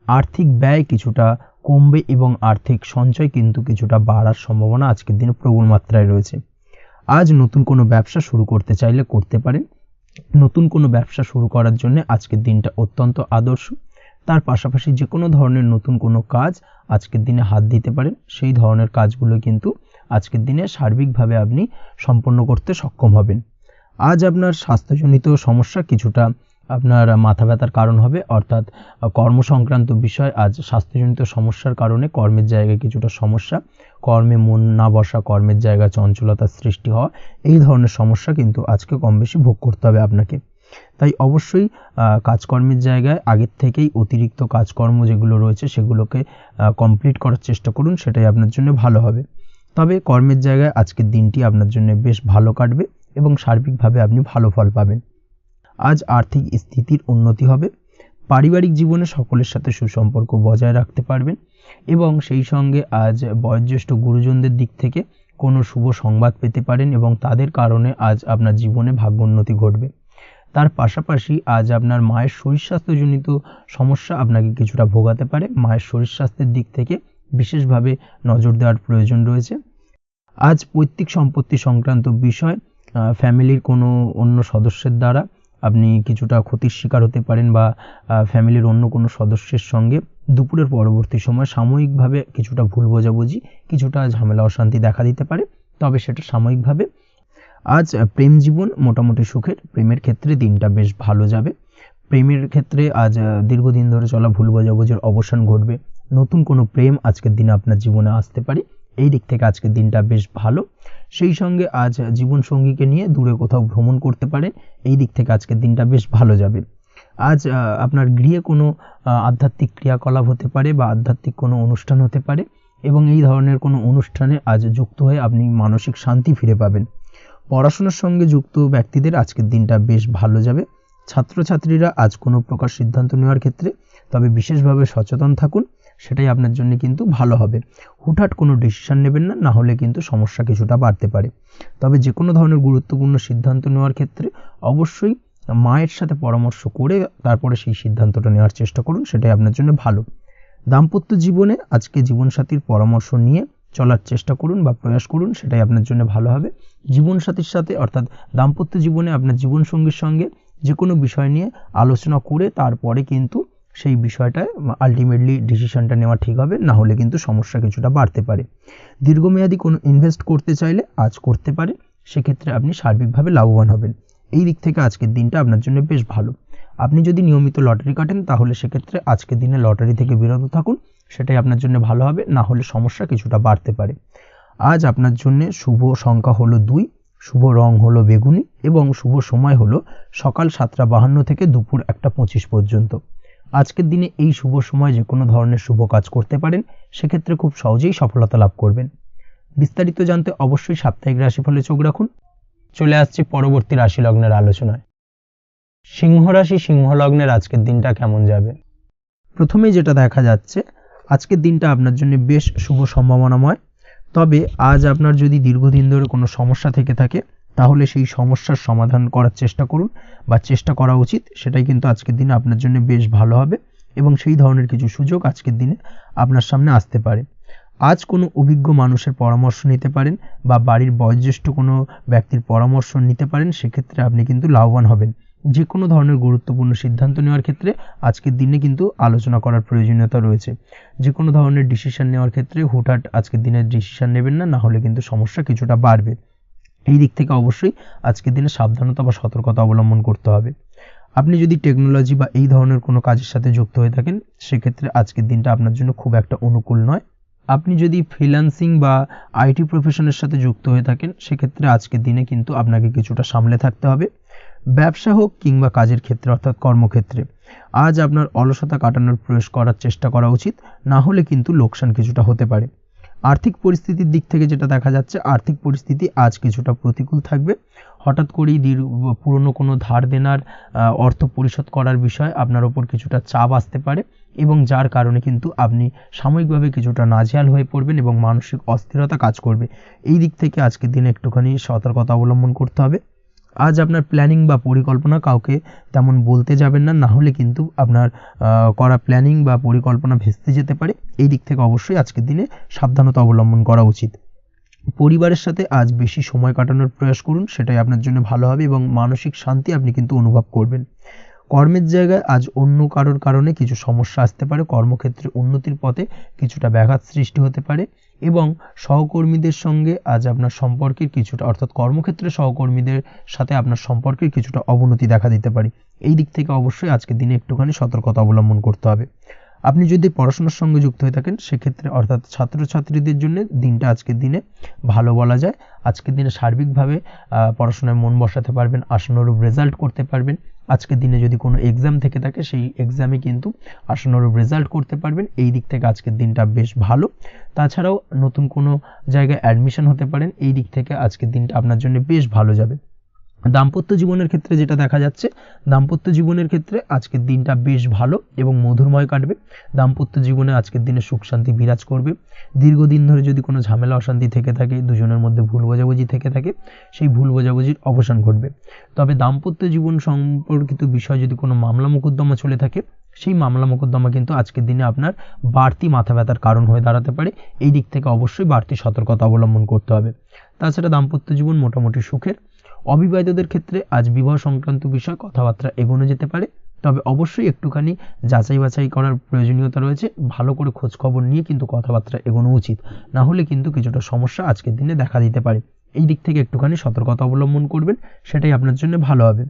আর্থিক ব্যয় কিছুটা কমবে এবং আর্থিক সঞ্চয় কিন্তু কিছুটা বাড়ার সম্ভাবনা আজকের দিনে প্রবল মাত্রায় রয়েছে। আজ নতুন কোনো ব্যবসা শুরু করতে চাইলে করতে পারেন। নতুন কোনো ব্যবসা শুরু করার জন্য আজকের দিনটা অত্যন্ত আদর্শ। তার পাশাপাশি যে কোনো ধরনের নতুন কোনো কাজ আজকের দিনে হাত দিতে পারেন, সেই ধরনের কাজগুলো কিন্তু আজকের দিনে সার্বিকভাবে আপনি সম্পন্ন করতে সক্ষম হবেন। আজ আপনার স্বাস্থ্যজনিত সমস্যা কিছুটা আপনার মাথা ব্যথার কারণ হবে, অর্থাৎ কর্ম সংক্রান্ত বিষয়। আজ স্বাস্থ্যজনিত সমস্যার কারণে কর্মের জায়গায় কিছুটা সমস্যা, কর্মে মন না বসা, কর্মের জায়গায় চঞ্চলতার সৃষ্টি হওয়া, এই ধরনের সমস্যা কিন্তু আজকে কম বেশি ভোগ করতে হবে আপনাকে। তাই অবশ্যই কাজকর্মের জায়গায় আগের থেকেই অতিরিক্ত কাজকর্ম যেগুলো রয়েছে সেগুলোকে কমপ্লিট করার চেষ্টা করুন, সেটাই আপনার জন্য ভালো হবে। তবে কর্মের জায়গায় আজকের দিনটি আপনার জন্য বেশ ভালো কাটবে এবং সার্বিকভাবে আপনি ভালো ফল পাবেন। আজ আর্থিক স্থিতির উন্নতি হবে, পারিবারিক জীবনে সকলের সাথে সুসম্পর্ক বজায় রাখতে পারবেন এবং সেই সঙ্গে আজ বয়োজ্যেষ্ঠ গুরুজনদের দিক থেকে কোনো শুভ সংবাদ পেতে পারেন এবং তাদের কারণে আজ আপনার জীবনে ভাগ্যোন্নতি ঘটবে। তার পাশাপাশি আজ আপনার মায়ের শরীর স্বাস্থ্যজনিত সমস্যা আপনাকে কিছুটা ভোগাতে পারে। মায়ের শরীর স্বাস্থ্যের দিক থেকে বিশেষভাবে নজর দেওয়ার প্রয়োজন রয়েছে। আজ পৈতৃক সম্পত্তি সংক্রান্ত বিষয়, ফ্যামিলির কোনো অন্য সদস্যের দ্বারা আপনি কিছুটা ক্ষতির শিকার হতে পারেন বা ফ্যামিলির অন্য কোনো সদস্যের সঙ্গে দুপুরের পরবর্তী সময় সাময়িকভাবে কিছুটা ভুল বোঝাবুঝি, কিছুটা ঝামেলা অশান্তি দেখা দিতে পারে, তবে সেটা সাময়িকভাবে। আজ প্রেম জীবন মোটামুটি সুখের, প্রেমের ক্ষেত্রে দিনটা বেশ ভালো যাবে। প্রেমের ক্ষেত্রে আজ দীর্ঘদিন ধরে চলা ভুল বোঝাবুঝির অবসান ঘটবে, নতুন কোনো প্রেম আজকের দিনে আপনার জীবনে আসতে পারে, এই দিক থেকে আজকের দিনটা বেশ ভালো। সেই সঙ্গে আজ জীবনসঙ্গীকে নিয়ে দূরে কোথাও ভ্রমণ করতে পারে, এই দিক থেকে আজকের দিনটা বেশ ভালো যাবে। আজ আপনার গৃহে কোনো আধ্যাত্মিক ক্রিয়াকলাপ হতে পারে বা আধ্যাত্মিক কোনো অনুষ্ঠান হতে পারে এবং এই ধরনের কোনো অনুষ্ঠানে আজ যুক্ত হয়ে আপনি মানসিক শান্তি ফিরে পাবেন। পড়াশোনার সঙ্গে যুক্ত ব্যক্তিদের আজকের দিনটা বেশ ভালো যাবে। ছাত্রছাত্রীরা আজ কোনো প্রকার সিদ্ধান্ত নেওয়ার ক্ষেত্রে তবে বিশেষভাবে সচেতন থাকুন, সেটাই আপনার জন্য কিন্তু ভালো হবে। হুটহাট কোনো ডিসিশন নেবেন না, না হলে কিন্তু সমস্যা কিছুটা বাড়তে পারে। তবে যে কোনো ধরনের গুরুত্বপূর্ণ সিদ্ধান্ত নেওয়ার ক্ষেত্রে অবশ্যই মায়ের সাথে পরামর্শ করে তারপরে সেই সিদ্ধান্তটা নেওয়ার চেষ্টা করুন, সেটাই আপনার জন্য ভালো। দাম্পত্য জীবনে আজকে জীবনসাথীর পরামর্শ নিয়ে চলার চেষ্টা করুন বা প্রয়াস করুন, সেটাই আপনার জন্য ভালো হবে। জীবনসাথীর সাথে অর্থাৎ দাম্পত্য জীবনে আপনার জীবনসঙ্গীর সঙ্গে যে কোনো বিষয় নিয়ে আলোচনা করে তারপরে কিন্তু সেই বিষয়টায় আলটিমেটলি ডিসিশনটা নেওয়া ঠিক হবে, না হলে কিন্তু সমস্যা কিছুটা বাড়তে পারে। দীর্ঘমেয়াদী কোনো ইনভেস্ট করতে চাইলে আজ করতে পারে, সেক্ষেত্রে আপনি সার্বিকভাবে লাভবান হবেন। এই দিক থেকে আজকের দিনটা আপনার জন্য বেশ ভালো। আপনি যদি নিয়মিত লটারি কাটেন তাহলে সেক্ষেত্রে আজকের দিনে লটারি থেকে বিরত থাকুন, সেটাই আপনার জন্য ভালো হবে, না হলে সমস্যা কিছুটা বাড়তে পারে। আজ আপনার জন্য শুভ সংখ্যা হলো 2, শুভ রং হলো বেগুনি এবং শুভ সময় হলো সকাল 7:52 থেকে দুপুর 1:25 পর্যন্ত। আজকের দিনে এই শুভ সময় যে কোনো ধরনের শুভ কাজ করতে পারেন, সেক্ষেত্রে খুব সহজেই সফলতা লাভ করবেন। বিস্তারিত জানতে অবশ্যই সাপ্তাহিক রাশিফলে চোখ রাখুন। চলে আসছি পরবর্তী রাশি লগ্নের আলোচনায়। সিংহ রাশি, সিংহ লগ্নের আজকের দিনটা কেমন যাবে? প্রথমেই যেটা দেখা যাচ্ছে, আজকের দিনটা আপনার জন্য বেশ শুভ সম্ভাবনাময়। তবে আজ আপনার যদি দীর্ঘদিন ধরে কোনো সমস্যা থেকে থাকে তাহলে সেই সমস্যার সমাধান করার চেষ্টা করুন বা চেষ্টা করা উচিত, সেটাই কিন্তু আজকের দিনে আপনার জন্য বেশ ভালো হবে এবং সেই ধরনের কিছু সুযোগ আজকের দিনে আপনার সামনে আসতে পারে। আজ কোনো অভিজ্ঞ মানুষের পরামর্শ নিতে পারেন বা বাড়ির বয়োজ্যেষ্ঠ কোনো ব্যক্তির পরামর্শ নিতে পারেন, সেক্ষেত্রে আপনি কিন্তু লাভবান হবেন। যে কোনো ধরনের গুরুত্বপূর্ণ সিদ্ধান্ত নেওয়ার ক্ষেত্রে আজকের দিনে কিন্তু আলোচনা করার প্রয়োজনীয়তা রয়েছে। যে কোনো ধরনের ডিসিশন নেওয়ার ক্ষেত্রে হুটহাট আজকের দিনে ডিসিশন নেবেন না, না হলে কিন্তু সমস্যা কিছুটা বাড়বে। এই দিক থেকে অবশ্যই আজকের দিনে সাবধানতা বা সতর্কতা অবলম্বন করতে হবে। আপনি যদি টেকনোলজি বা এই ধরনের কোনো কাজের সাথে যুক্ত হয়ে থাকেন, সেক্ষেত্রে আজকের দিনটা আপনার জন্য খুব একটা অনুকূল নয়। আপনি যদি ফ্রিল্যান্সিং বা আইটি প্রফেশনের সাথে যুক্ত হয়ে থাকেন, সেক্ষেত্রে আজকের দিনে কিন্তু আপনাকে কিছুটা সামলে থাকতে হবে। ব্যবসা হোক কিংবা কাজের ক্ষেত্রে অর্থাৎ কর্মক্ষেত্রে আজ আপনার অলসতা কাটানোর প্রয়াস করার চেষ্টা করা উচিত, না হলে কিন্তু লোকসান কিছুটা হতে পারে। আর্থিক পরিস্থিতির দিক থেকে যেটা দেখা যাচ্ছে, আর্থিক পরিস্থিতি আজ কিছুটা প্রতিকূল থাকবে। হঠাৎ করেই পুরনো কোনো ধার দেনার অর্থ পরিশোধ করার বিষয় আপনার ওপর কিছুটা চাপ আসতে পারে এবং যার কারণে কিন্তু আপনি সাময়িকভাবে কিছুটা নাজেহাল হয়ে পড়বেন এবং মানসিক অস্থিরতা কাজ করবে। এই দিক থেকে আজকের দিনে একটুখানি সতর্কতা অবলম্বন করতে হবে। আজ আপনার প্ল্যানিং বা পরিকল্পনা কাউকে তেমন বলতে যাবেন না, না হলে কিন্তু আপনার করা প্ল্যানিং বা পরিকল্পনা ভেস্তে যেতে পারে। এই দিক থেকে অবশ্যই আজকের দিনে সাবধানতা অবলম্বন করা উচিত। পরিবারের সাথে আজ বেশি সময় কাটানোর প্রয়াস করুন, সেটাই আপনার জন্য ভালো হবে এবং মানসিক শান্তি আপনি কিন্তু অনুভব করবেন। কর্মের জায়গায় আজ অন্য কারোর কারণে কিছু সমস্যা আসতে পারে, কর্মক্ষেত্রে উন্নতির পথে কিছুটা ব্যাঘাত সৃষ্টি হতে পারে এবং সহকর্মীদের সঙ্গে আজ আপনার সম্পর্কের কিছুটা অর্থাৎ কর্মক্ষেত্রে সহকর্মীদের সাথে আপনার সম্পর্কের কিছুটা অবনতি দেখা দিতে পারে। এই দিক থেকে অবশ্যই আজকের দিনে একটুখানি সতর্কতা অবলম্বন করতে হবে। আপনি যদি পড়াশোনার সঙ্গে যুক্ত হয়ে থাকেন সেক্ষেত্রে অর্থাৎ ছাত্রছাত্রীদের জন্য দিনটা আজকের দিনে ভালো বলা যায়। আজকের দিনে সার্বিকভাবে পড়াশোনায় মন বসাতে পারবেন, আশানুরূপ রেজাল্ট করতে পারবেন। আজকের দিনে যদি কোনো এক্সাম থেকে থাকে সেই এক্সামে কিন্তু আশানুরূপ রেজাল্ট করতে পারবেন। এই দিক থেকে আজকের দিনটা বেশ ভালো। তাছাড়াও নতুন কোনো জায়গায় অ্যাডমিশন হতে পারেন, এই দিক থেকে আজকের দিনটা আপনার জন্য বেশ ভালো যাবে। দাম্পত্য জীবনের ক্ষেত্রে যেটা দেখা যাচ্ছে, দাম্পত্য জীবনের ক্ষেত্রে আজকের দিনটা বেশ ভালো এবং মধুরময় কাটবে। দাম্পত্য জীবনে আজকের দিনে সুখ শান্তি বিরাজ করবে। দীর্ঘদিন ধরে যদি কোনো ঝামেলা অশান্তি থেকে থাকে, দুজনের মধ্যে ভুল বোঝাবুঝি থেকে থাকে, সেই ভুল বোঝাবুঝির অবসান ঘটবে। তবে দাম্পত্য জীবন সম্পর্কিত বিষয় যদি কোনো মামলা মোকদ্দমা চলে থাকে, সেই মামলা মোকদ্দমা কিন্তু আজকের দিনে আপনার বাড়তি মাথা ব্যথার কারণ হয়ে দাঁড়াতে পারে। এই দিক থেকে অবশ্যই বাড়তি সতর্কতা অবলম্বন করতে হবে। তাছাড়া দাম্পত্য জীবন মোটামুটি সুখের। অবিবাহিতদের ক্ষেত্রে আজ বিবাহ সংক্রান্ত বিষয় কথাবার্তা এগোনো যেতে পারে, তবে অবশ্যই একটুখানি যাচাই বাছাই করার প্রয়োজনীয়তা রয়েছে। ভালো করে খোঁজ খবর নিয়ে কিন্তু কথাবার্তা এগোনো উচিত, না হলে কিন্তু কিছুটা সমস্যা আজকের দিনে দেখা দিতে পারে। এই দিক থেকে একটুখানি সতর্কতা অবলম্বন করবেন, সেটাই আপনার জন্য ভালো হবে।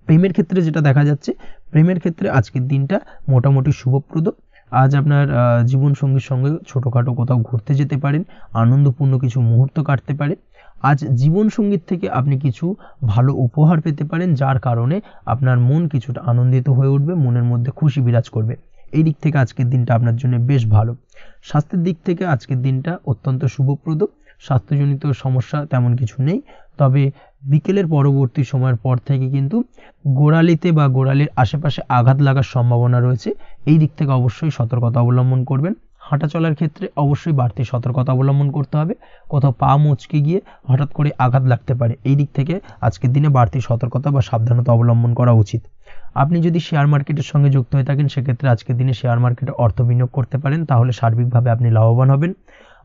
প্রেমের ক্ষেত্রে যেটা দেখা যাচ্ছে, প্রেমের ক্ষেত্রে আজকের দিনটা মোটামুটি শুভপ্রদ। আজ আপনার জীবনসঙ্গীর সঙ্গে ছোটোখাটো কোথাও ঘুরতে যেতে পারেন, আনন্দপূর্ণ কিছু মুহূর্ত কাটতে পারে। আজ জীবনসঙ্গীর থেকে আপনি কিছু ভালো উপহার পেতে পারেন, যার কারণে আপনার মন কিছুটা আনন্দিত হয়ে উঠবে, মনের মধ্যে খুশি বিরাজ করবে। এই দিক থেকে আজকের দিনটা আপনার জন্য বেশ ভালো। স্বাস্থ্যের দিক থেকে আজকের দিনটা অত্যন্ত শুভপ্রদ। স্বাস্থ্যজনিত সমস্যা তেমন কিছু নেই, তবে বিকেলের পরবর্তী সময়ের পর থেকে কিন্তু গোড়ালিতে বা গোড়ালির আশেপাশে আঘাত লাগার সম্ভাবনা রয়েছে। এই দিক থেকে অবশ্যই সতর্কতা অবলম্বন করবেন। হাঁটা চলার ক্ষেত্রে অবশ্যই বাড়তি সতর্কতা অবলম্বন করতে হবে। কোথাও পা মুচকে গিয়ে হঠাৎ করে আঘাত লাগতে পারে, এই দিক থেকে আজকের দিনে বাড়তি সতর্কতা বা সাবধানতা অবলম্বন করা উচিত। আপনি যদি শেয়ার মার্কেটের সঙ্গে যুক্ত হয়ে থাকেন সেক্ষেত্রে আজকের দিনে শেয়ার মার্কেটে অর্থ বিনিয়োগ করতে পারেন, তাহলে সার্বিকভাবে আপনি লাভবান হবেন।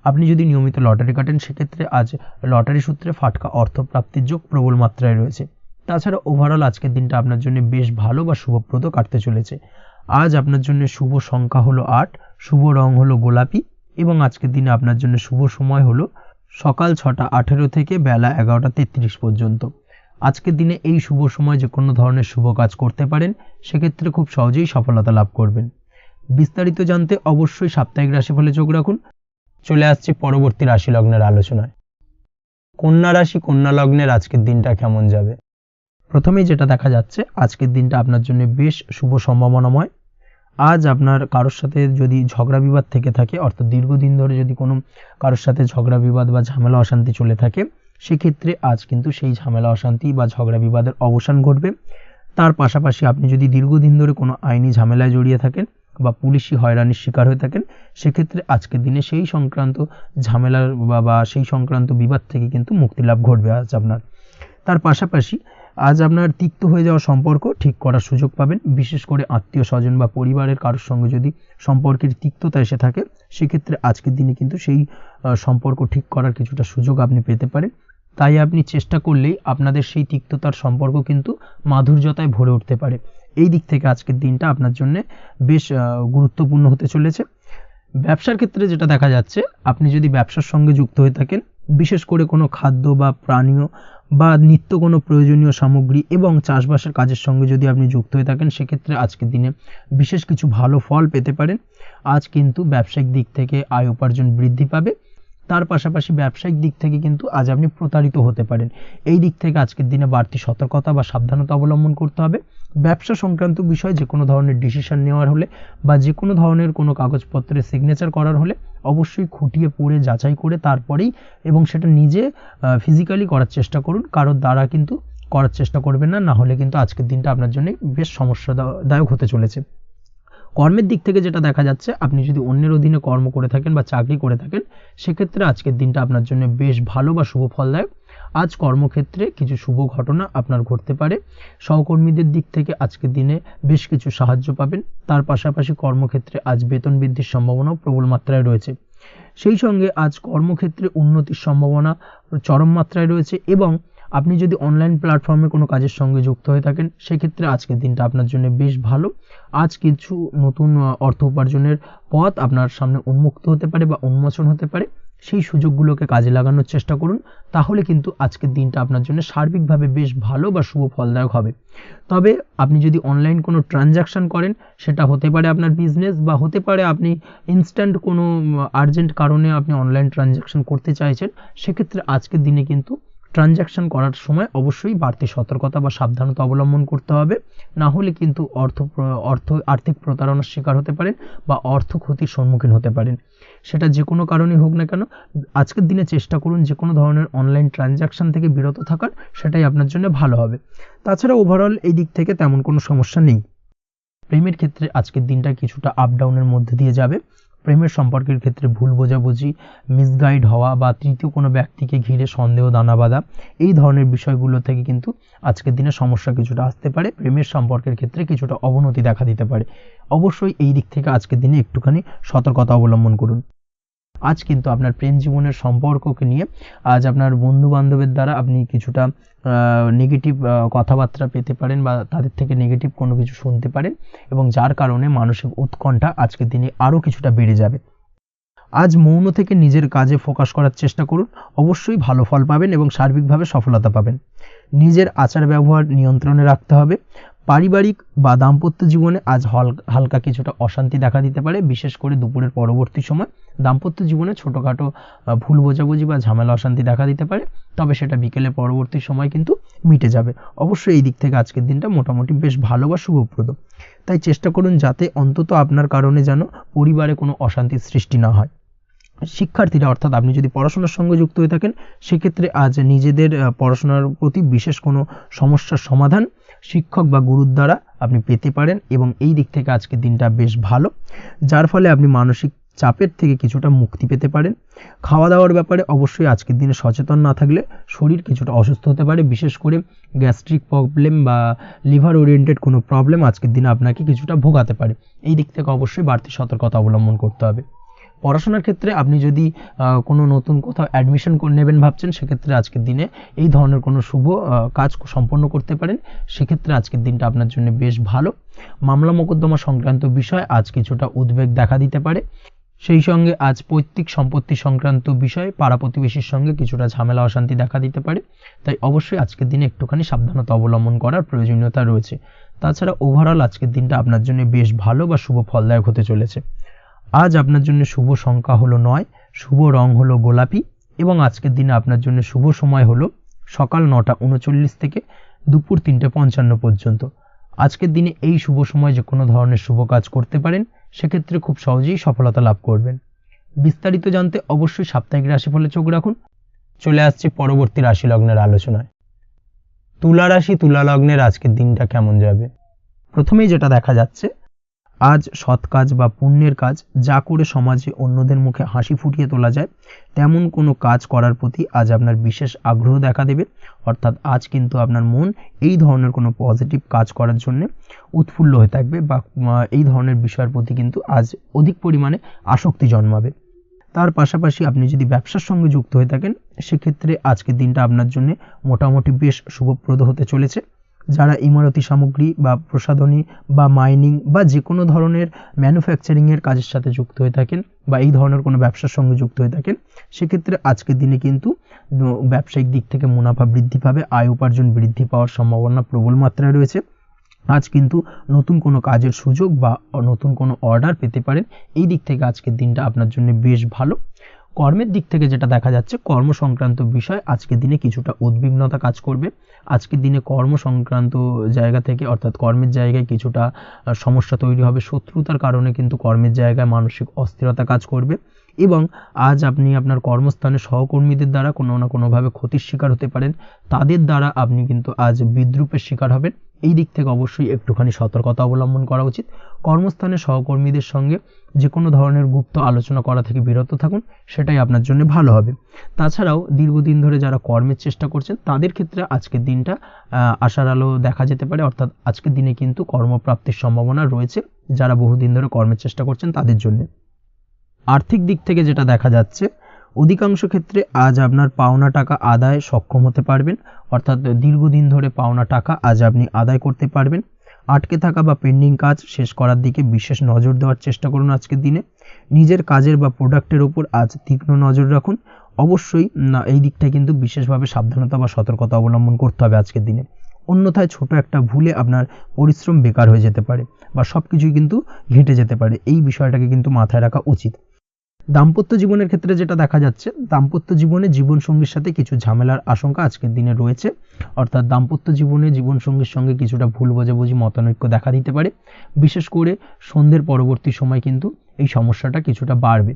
আপনি যদি নিয়মিত লটারি কাটেন সেক্ষেত্রে আজ লটারি সূত্রে ফাটকা অর্থ প্রাপ্তির যোগ প্রবল মাত্রায় রয়েছে। তাছাড়া ওভারঅল আজকের দিনটা আপনার জন্য বেশ ভালো বা শুভপ্রদ কাটতে চলেছে। আজ আপনার জন্য শুভ সংখ্যা হলো 8, শুভ রং হলো গোলাপি এবং আজকের দিনে আপনার জন্য শুভ সময় হলো সকাল 6:18 থেকে বেলা 11:33 পর্যন্ত। আজকের দিনে এই শুভ সময় যে কোনো ধরনের শুভ কাজ করতে পারেন, সেক্ষেত্রে খুব সহজেই সফলতা লাভ করবেন। বিস্তারিত জানতে অবশ্যই সাপ্তাহিক রাশিফলে চোখ রাখুন। চলে আসছি পরবর্তী রাশি লগ্নের আলোচনায়। কন্যা রাশি, কন্যা লগ্নের আজকের দিনটা কেমন যাবে? প্রথমেই যেটা দেখা যাচ্ছে, আজকের দিনটা আপনার জন্য বেশ শুভ সম্ভাবনাময়। আজ আপনার কারোর সাথে যদি ঝগড়া বিবাদ থেকে থাকে, অর্থাৎ দীর্ঘদিন ধরে যদি কোনো কারোর সাথে ঝগড়া বিবাদ বা ঝামেলা অশান্তি চলে থাকে, সেক্ষেত্রে আজ কিন্তু সেই ঝামেলা অশান্তি বা ঝগড়া বিবাদের অবসান ঘটবে। তার পাশাপাশি আপনি যদি দীর্ঘদিন ধরে কোনো আইনি ঝামেলায় জড়িয়ে থাকেন বা পুলিশি হয়রানির শিকার হয়ে থাকেন, সেক্ষেত্রে আজকের দিনে সেই সংক্রান্ত ঝামেলার বা সেই সংক্রান্ত বিবাদ থেকে কিন্তু মুক্তি লাভ ঘটবে আজ আপনার। তার পাশাপাশি আজ আপনার তিক্ত হয়ে যাওয়া সম্পর্ক ঠিক করার সুযোগ পাবেন। বিশেষ করে আত্মীয় স্বজন বা পরিবারের কারোর সঙ্গে যদি সম্পর্কের তিক্ততা এসে থাকে, সেক্ষেত্রে আজকের দিনে কিন্তু সেই সম্পর্ক ঠিক করার কিছুটা সুযোগ আপনি পেতে পারেন। তাই আপনি চেষ্টা করলেই আপনাদের সেই তিক্ততার সম্পর্ক কিন্তু মাধুর্যতায় ভরে উঠতে পারে। এই দিক থেকে আজকের দিনটা আপনার জন্য বেশ গুরুত্বপূর্ণ হতে চলেছে। ব্যবসার ক্ষেত্রে যেটা দেখা যাচ্ছে, আপনি যদি ব্যবসার সঙ্গে যুক্ত হয়ে থাকেন, বিশেষ করে কোনো খাদ্য বা পানীয় বা নিত্য কোনো প্রয়োজনীয় সামগ্রী এবং চাষবাসের কাজের সঙ্গে যদি আপনি যুক্ত হয়ে থাকেন, সেক্ষেত্রে আজকের দিনে বিশেষ কিছু ভালো ফল পেতে পারেন। আজ কিন্তু ব্যবসায়িক দিক থেকে আয় উপার্জন বৃদ্ধি পাবে। তার পাশাপাশি ব্যবসায়িক দিক থেকে কিন্তু আজ আপনি প্রতারিত হতে পারেন। এই দিক থেকে আজকের দিনে বাড়তি সতর্কতা বা সাবধানতা অবলম্বন করতে হবে। ব্যবসা সংক্রান্ত বিষয় যে কোনো ধরনের ডিসিশন নেওয়ার হলে বা যে কোনো ধরনের কোনো কাগজপত্রে সিগনেচার করার হলে অবশ্যই খুঁটিয়ে পড়ে যাচাই করে তারপরেই, এবং সেটা নিজে ফিজিক্যালি করার চেষ্টা করুন, কারোর দ্বারা কিন্তু করার চেষ্টা করবেন না, না হলে কিন্তু আজকের দিনটা আপনার জন্য বেশ সমস্যাদায়ক হতে চলেছে। কর্মের দিক থেকে যেটা দেখা যাচ্ছে, আপনি যদি অন্যের অধীনে কর্ম করে থাকেন বা চাকরি করে থাকেন, সেক্ষেত্রে আজকের দিনটা আপনার জন্য বেশ ভালো বা শুভ ফলদায়ক। আজ কর্মক্ষেত্রে কিছু শুভ ঘটনা আপনার ঘটতে পারে। সহকর্মীদের দিক থেকে আজকের দিনে বেশ কিছু সাহায্য পাবেন। তার পাশাপাশি কর্মক্ষেত্রে আজ বেতন বৃদ্ধির সম্ভাবনাও প্রবল মাত্রায় রয়েছে। সেই সঙ্গে আজ কর্মক্ষেত্রে উন্নতির সম্ভাবনা চরম মাত্রায় রয়েছে এবং আপনি যদি অনলাইন প্ল্যাটফর্মে কোনো কাজের সঙ্গে যুক্ত হয়ে থাকেন সেক্ষেত্রে আজকের দিনটা আপনার জন্য বেশ ভালো। আজ কিছু নতুন অর্থ উপার্জনের পথ আপনার সামনে উন্মুক্ত হতে পারে বা উন্মোচন হতে পারে, সেই সুযোগগুলোকে কাজে লাগানোর চেষ্টা করুন, তাহলে কিন্তু আজকের দিনটা আপনার জন্য সার্বিকভাবে বেশ ভালো বা শুভ ফলদায়ক হবে। তবে আপনি যদি অনলাইন কোনো ট্রানজ্যাকশন করেন, সেটা হতে পারে আপনার বিজনেস বা হতে পারে আপনি ইনস্ট্যান্ট কোনো আর্জেন্ট কারণে আপনি অনলাইন ট্রানজ্যাকশন করতে চাইছেন, সেক্ষেত্রে আজকের দিনে কিন্তু ট্রানজ্যাকশন করার সময় অবশ্যই বাড়তি সতর্কতা বা সাবধানতা অবলম্বন করতে হবে, না হলে কিন্তু আর্থিক প্রতারণার শিকার হতে পারেন বা অর্থ ক্ষতির সম্মুখীন হতে পারেন। সেটা যে কোনো কারণেই হোক না কেন, আজকের দিনে চেষ্টা করুন যে কোনো ধরনের অনলাইন ট্রানজ্যাকশন থেকে বিরত থাকার, সেটাই আপনার জন্য ভালো হবে। তাছাড়া ওভারঅল এই দিক থেকে তেমন কোনো সমস্যা নেই। প্রেমের ক্ষেত্রে আজকের দিনটা কিছুটা আপ ডাউনের মধ্যে দিয়ে যাবে। প্রেমের সম্পর্কের ক্ষেত্রে ভুল বোঝাবুঝি, মিসগাইড হওয়া বা তৃতীয় কোনো ব্যক্তিকে ঘিরে সন্দেহ দানা বাঁধা, এই ধরনের বিষয়গুলো থেকে কিন্তু আজকের দিনে সমস্যা কিছুটা আসতে পারে। প্রেমের সম্পর্কের ক্ষেত্রে কিছুটা অবনতি দেখা দিতে পারে। অবশ্যই এই দিক থেকে আজকের দিনে একটুখানি সতর্কতা অবলম্বন করুন। আজ কিন্তু আপনার প্রেম জীবনের সম্পর্ককে নিয়ে আজ আপনার বন্ধু বান্ধবের দ্বারা আপনি কিছুটা নেগেটিভ কথাবার্তা পেতে পারেন বা তাদের থেকে নেগেটিভ কোনো কিছু শুনতে পারেন, এবং যার কারণে মানসিক উৎকণ্ঠা আজকের দিনে আরও কিছুটা বেড়ে যাবে। আজ মৌন থেকে নিজের কাজে ফোকাস করার চেষ্টা করুন, অবশ্যই ভালো ফল পাবেন এবং সার্বিকভাবে সফলতা পাবেন। নিজের আচার ব্যবহার নিয়ন্ত্রণে রাখতে হবে। পারিবারিক বা দাম্পত্য জীবনে আজ হালকা কিছুটা অশান্তি দেখা দিতে পারে, বিশেষ করে দুপুরের পরবর্তী সময় দাম্পত্য জীবনে ছোটোখাটো ভুল বোঝাবুঝি বা ঝামেলা অশান্তি দেখা দিতে পারে, তবে সেটা বিকেলের পরবর্তী সময় কিন্তু মিটে যাবে। অবশ্যই এই দিক থেকে আজকের দিনটা মোটামুটি বেশ ভালো বা শুভপ্রদ। তাই চেষ্টা করুন যাতে অন্তত আপনার কারণে যেন পরিবারে কোনো অশান্তির সৃষ্টি না হয়। শিক্ষার্থীরা, অর্থাৎ আপনি যদি পড়াশোনার সঙ্গে যুক্ত হয়ে থাকেন, সেক্ষেত্রে আজ নিজেদের পড়াশোনার প্রতি বিশেষ কোনো সমস্যার সমাধান শিক্ষক বা গুরুর দ্বারা আপনি পেতে পারেন, এবং এই দিক থেকে আজকের দিনটা বেশ ভালো, যার ফলে আপনি মানসিক চাপের থেকে কিছুটা মুক্তি পেতে পারেন। খাওয়া দাওয়ার ব্যাপারে অবশ্যই আজকের দিনে সচেতন না থাকলে শরীর কিছুটা অসুস্থ হতে পারে, বিশেষ করে গ্যাস্ট্রিক প্রবলেম বা লিভার ওরিয়েন্টেড কোনো প্রবলেম আজকের দিনে আপনাকে কিছুটা ভোগাতে পারে। এই দিক থেকে অবশ্যই বাড়তি সতর্কতা অবলম্বন করতে হবে। পড়াশোনার ক্ষেত্রে আপনি যদি কোনো নতুন কোথাও অ্যাডমিশন নেবেন ভাবছেন, সেক্ষেত্রে আজকের দিনে এই ধরনের কোনো শুভ কাজ সম্পন্ন করতে পারেন, সেক্ষেত্রে আজকের দিনটা আপনার জন্য বেশ ভালো। মামলা মোকদ্দমা সংক্রান্ত বিষয় আজ কিছুটা উদ্বেগ দেখা দিতে পারে, সেই সঙ্গে আজ পৈতৃক সম্পত্তি সংক্রান্ত বিষয়ে পাড়া প্রতিবেশীর সঙ্গে কিছুটা ঝামেলা অশান্তি দেখা দিতে পারে, তাই অবশ্যই আজকের দিনে একটুখানি সাবধানতা অবলম্বন করার প্রয়োজনীয়তা রয়েছে। তাছাড়া ওভারঅল আজকের দিনটা আপনার জন্য বেশ ভালো বা শুভ ফলদায়ক হতে চলেছে। আজ আপনার জন্য শুভ সংখ্যা হলো 9, শুভ রং হলো গোলাপি, এবং আজকের দিনে আপনার জন্য শুভ সময় হলো সকাল 9:39 থেকে দুপুর 3:55 পর্যন্ত। আজকের দিনে এই শুভ সময় যে কোনো ধরনের শুভ কাজ করতে পারেন, সেক্ষেত্রে খুব সহজেই সফলতা লাভ করবেন। বিস্তারিত জানতে অবশ্যই সাপ্তাহিক রাশিফলে চোখ রাখুন। চলে আসছে পরবর্তী রাশি লগ্নের আলোচনায়। তুলা রাশি, তুলা লগ্নের আজকের দিনটা কেমন যাবে? প্রথমেই যেটা দেখা যাচ্ছে, আজ সৎ কাজ বা পুণ্যের কাজ যা করে সমাজে অন্যদের মুখে হাসি ফুটিয়ে তোলা যায়, তেমন কোনো কাজ করার প্রতি আজ আপনার বিশেষ আগ্রহ দেখা দেবে। অর্থাৎ আজ কিন্তু আপনার মন এই ধরনের কোনো পজিটিভ কাজ করার জন্য উৎফুল্ল হয়ে থাকবে, বা এই ধরনের বিষয়ের প্রতি কিন্তু আজ অধিক পরিমাণে আসক্তি জন্মাবে। তার পাশাপাশি আপনি যদি ব্যবসার সঙ্গে যুক্ত হয়ে থাকেন, সেক্ষেত্রে আজকের দিনটা আপনার জন্য মোটামুটি বেশ শুভপ্রদ হতে চলেছে। যারা ইমারতি সামগ্রী বা প্রসাধনী বা মাইনিং বা যে কোনো ধরনের ম্যানুফ্যাকচারিংয়ের কাজের সাথে যুক্ত হয়ে থাকেন বা এই ধরনের কোনো ব্যবসার সঙ্গে যুক্ত হয়ে থাকেন, সেক্ষেত্রে আজকের দিনে কিন্তু ব্যবসায়িক দিক থেকে মুনাফা বৃদ্ধি পাবে, আয় উপার্জন বৃদ্ধি পাওয়ার সম্ভাবনা প্রবল মাত্রায় রয়েছে। আজ কিন্তু নতুন কোনো কাজের সুযোগ বা নতুন কোনো অর্ডার পেতে পারেন। এই দিক থেকে আজকের দিনটা আপনার জন্য বেশ ভালো। কর্মের দিক থেকে যেটা দেখা যাচ্ছে, কর্ম সংক্রান্ত বিষয় আজকের দিনে কিছুটা উদ্বিগ্নতা কাজ করবে। আজকের দিনে কর্ম সংক্রান্ত জায়গা থেকে, অর্থাৎ কর্মের জায়গায় কিছুটা সমস্যা তৈরি হবে। শত্রুতার কারণে কিন্তু কর্মের জায়গায় মানসিক অস্থিরতা কাজ করবে, এবং আজ আপনি আপনার কর্মস্থানে সহকর্মীদের দ্বারা কোনো না কোনোভাবে ক্ষতির শিকার হতে পারেন। তাদের দ্বারা আপনি কিন্তু আজ বিদ্রূপের শিকার হবেন। এই দিক থেকে অবশ্যই একটুখানি সতর্কতা অবলম্বন করা উচিত। কর্মস্থানে সহকর্মীদের সঙ্গে যে কোনো ধরনের গুপ্ত আলোচনা করা থেকে বিরত থাকুন, সেটাই আপনার জন্য ভালো হবে। তাছাড়াও দীর্ঘদিন ধরে যারা কর্মের চেষ্টা করছেন, তাদের ক্ষেত্রে আজকের দিনটা আশার আলো দেখা যেতে পারে। অর্থাৎ আজকের দিনে কিন্তু কর্মপ্রাপ্তির সম্ভাবনা রয়েছে যারা বহুদিন ধরে কর্মের চেষ্টা করছেন তাদের জন্য। আর্থিক দিক থেকে যেটা দেখা যাচ্ছে, অধিকাংশ ক্ষেত্রে আজ আপনার পাওনা টাকা আদায় সক্ষম হতে পারবেন, অর্থাৎ দীর্ঘদিন ধরে পাওনা টাকা আজ আপনি আদায় করতে পারবেন। আটকে থাকা বা পেন্ডিং কাজ শেষ করার দিকে বিশেষ নজর দেওয়ার চেষ্টা করুন আজকের দিনে। নিজের কাজের বা প্রোডাক্টের ওপর আজ তীক্ষ্ণ নজর রাখুন। অবশ্যই এই দিকটায় কিন্তু বিশেষভাবে সাবধানতা বা সতর্কতা অবলম্বন করতে হবে আজকের দিনে, অন্যথায় ছোট একটা ভুলে আপনার পরিশ্রম বেকার হয়ে যেতে পারে বা সব কিছুই কিন্তু ঘেটে যেতে পারে। এই বিষয়টাকে কিন্তু মাথায় রাখা উচিত। দাম্পত্য জীবনের ক্ষেত্রে যেটা দেখা যাচ্ছে, দাম্পত্য জীবনে জীবনসঙ্গীর সাথে কিছু ঝামেলার আশঙ্কা আজকের দিনে রয়েছে, অর্থাৎ দাম্পত্য জীবনে জীবনসঙ্গীর সঙ্গে কিছুটা ভুল বোঝাবুঝি মতানৈক্য দেখা দিতে পারে। বিশেষ করে সন্ধ্যের পরবর্তী সময় কিন্তু এই সমস্যাটা কিছুটা বাড়বে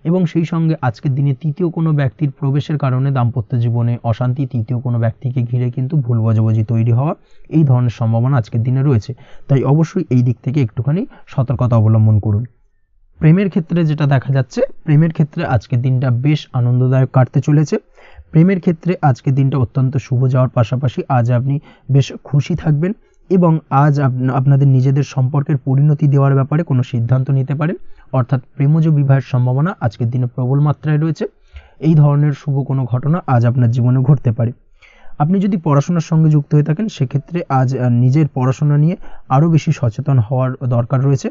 এবং সেই সঙ্গে আজকের দিনে তৃতীয় কোনো ব্যক্তির প্রবেশের কারণে দাম্পত্য জীবনে অশান্তি, তৃতীয় কোনো ব্যক্তিকে ঘিরে কিন্তু ভুল বোঝাবুঝি তৈরি হওয়া, এই ধরনের সম্ভাবনা আজকের দিনে রয়েছে। তাই অবশ্যই এই দিক থেকে একটুখানি সতর্কতা অবলম্বন করুন। প্রেমের ক্ষেত্রে যেটা দেখা যাচ্ছে, প্রেমের ক্ষেত্রে আজকের দিনটা বেশ আনন্দদায়ক কাটতে চলেছে। প্রেমের ক্ষেত্রে আজকের দিনটা অত্যন্ত শুভ যাওয়ার পাশাপাশি আজ আপনি বেশ খুশি থাকবেন এবং আজ আপনাদের নিজেদের সম্পর্কের পরিণতি দেওয়ার ব্যাপারে কোনো সিদ্ধান্ত নিতে পারেন, অর্থাৎ প্রেমজ বিবাহের সম্ভাবনা আজকের দিনে প্রবল মাত্রায় রয়েছে। এই ধরনের শুভ কোনো ঘটনা আজ আপনার জীবনে ঘটতে পারে। আপনি যদি পড়াশোনার সঙ্গে যুক্ত হয়ে থাকেন সেক্ষেত্রে আজ নিজের পড়াশোনা নিয়ে আরও বেশি সচেতন হওয়ার দরকার রয়েছে।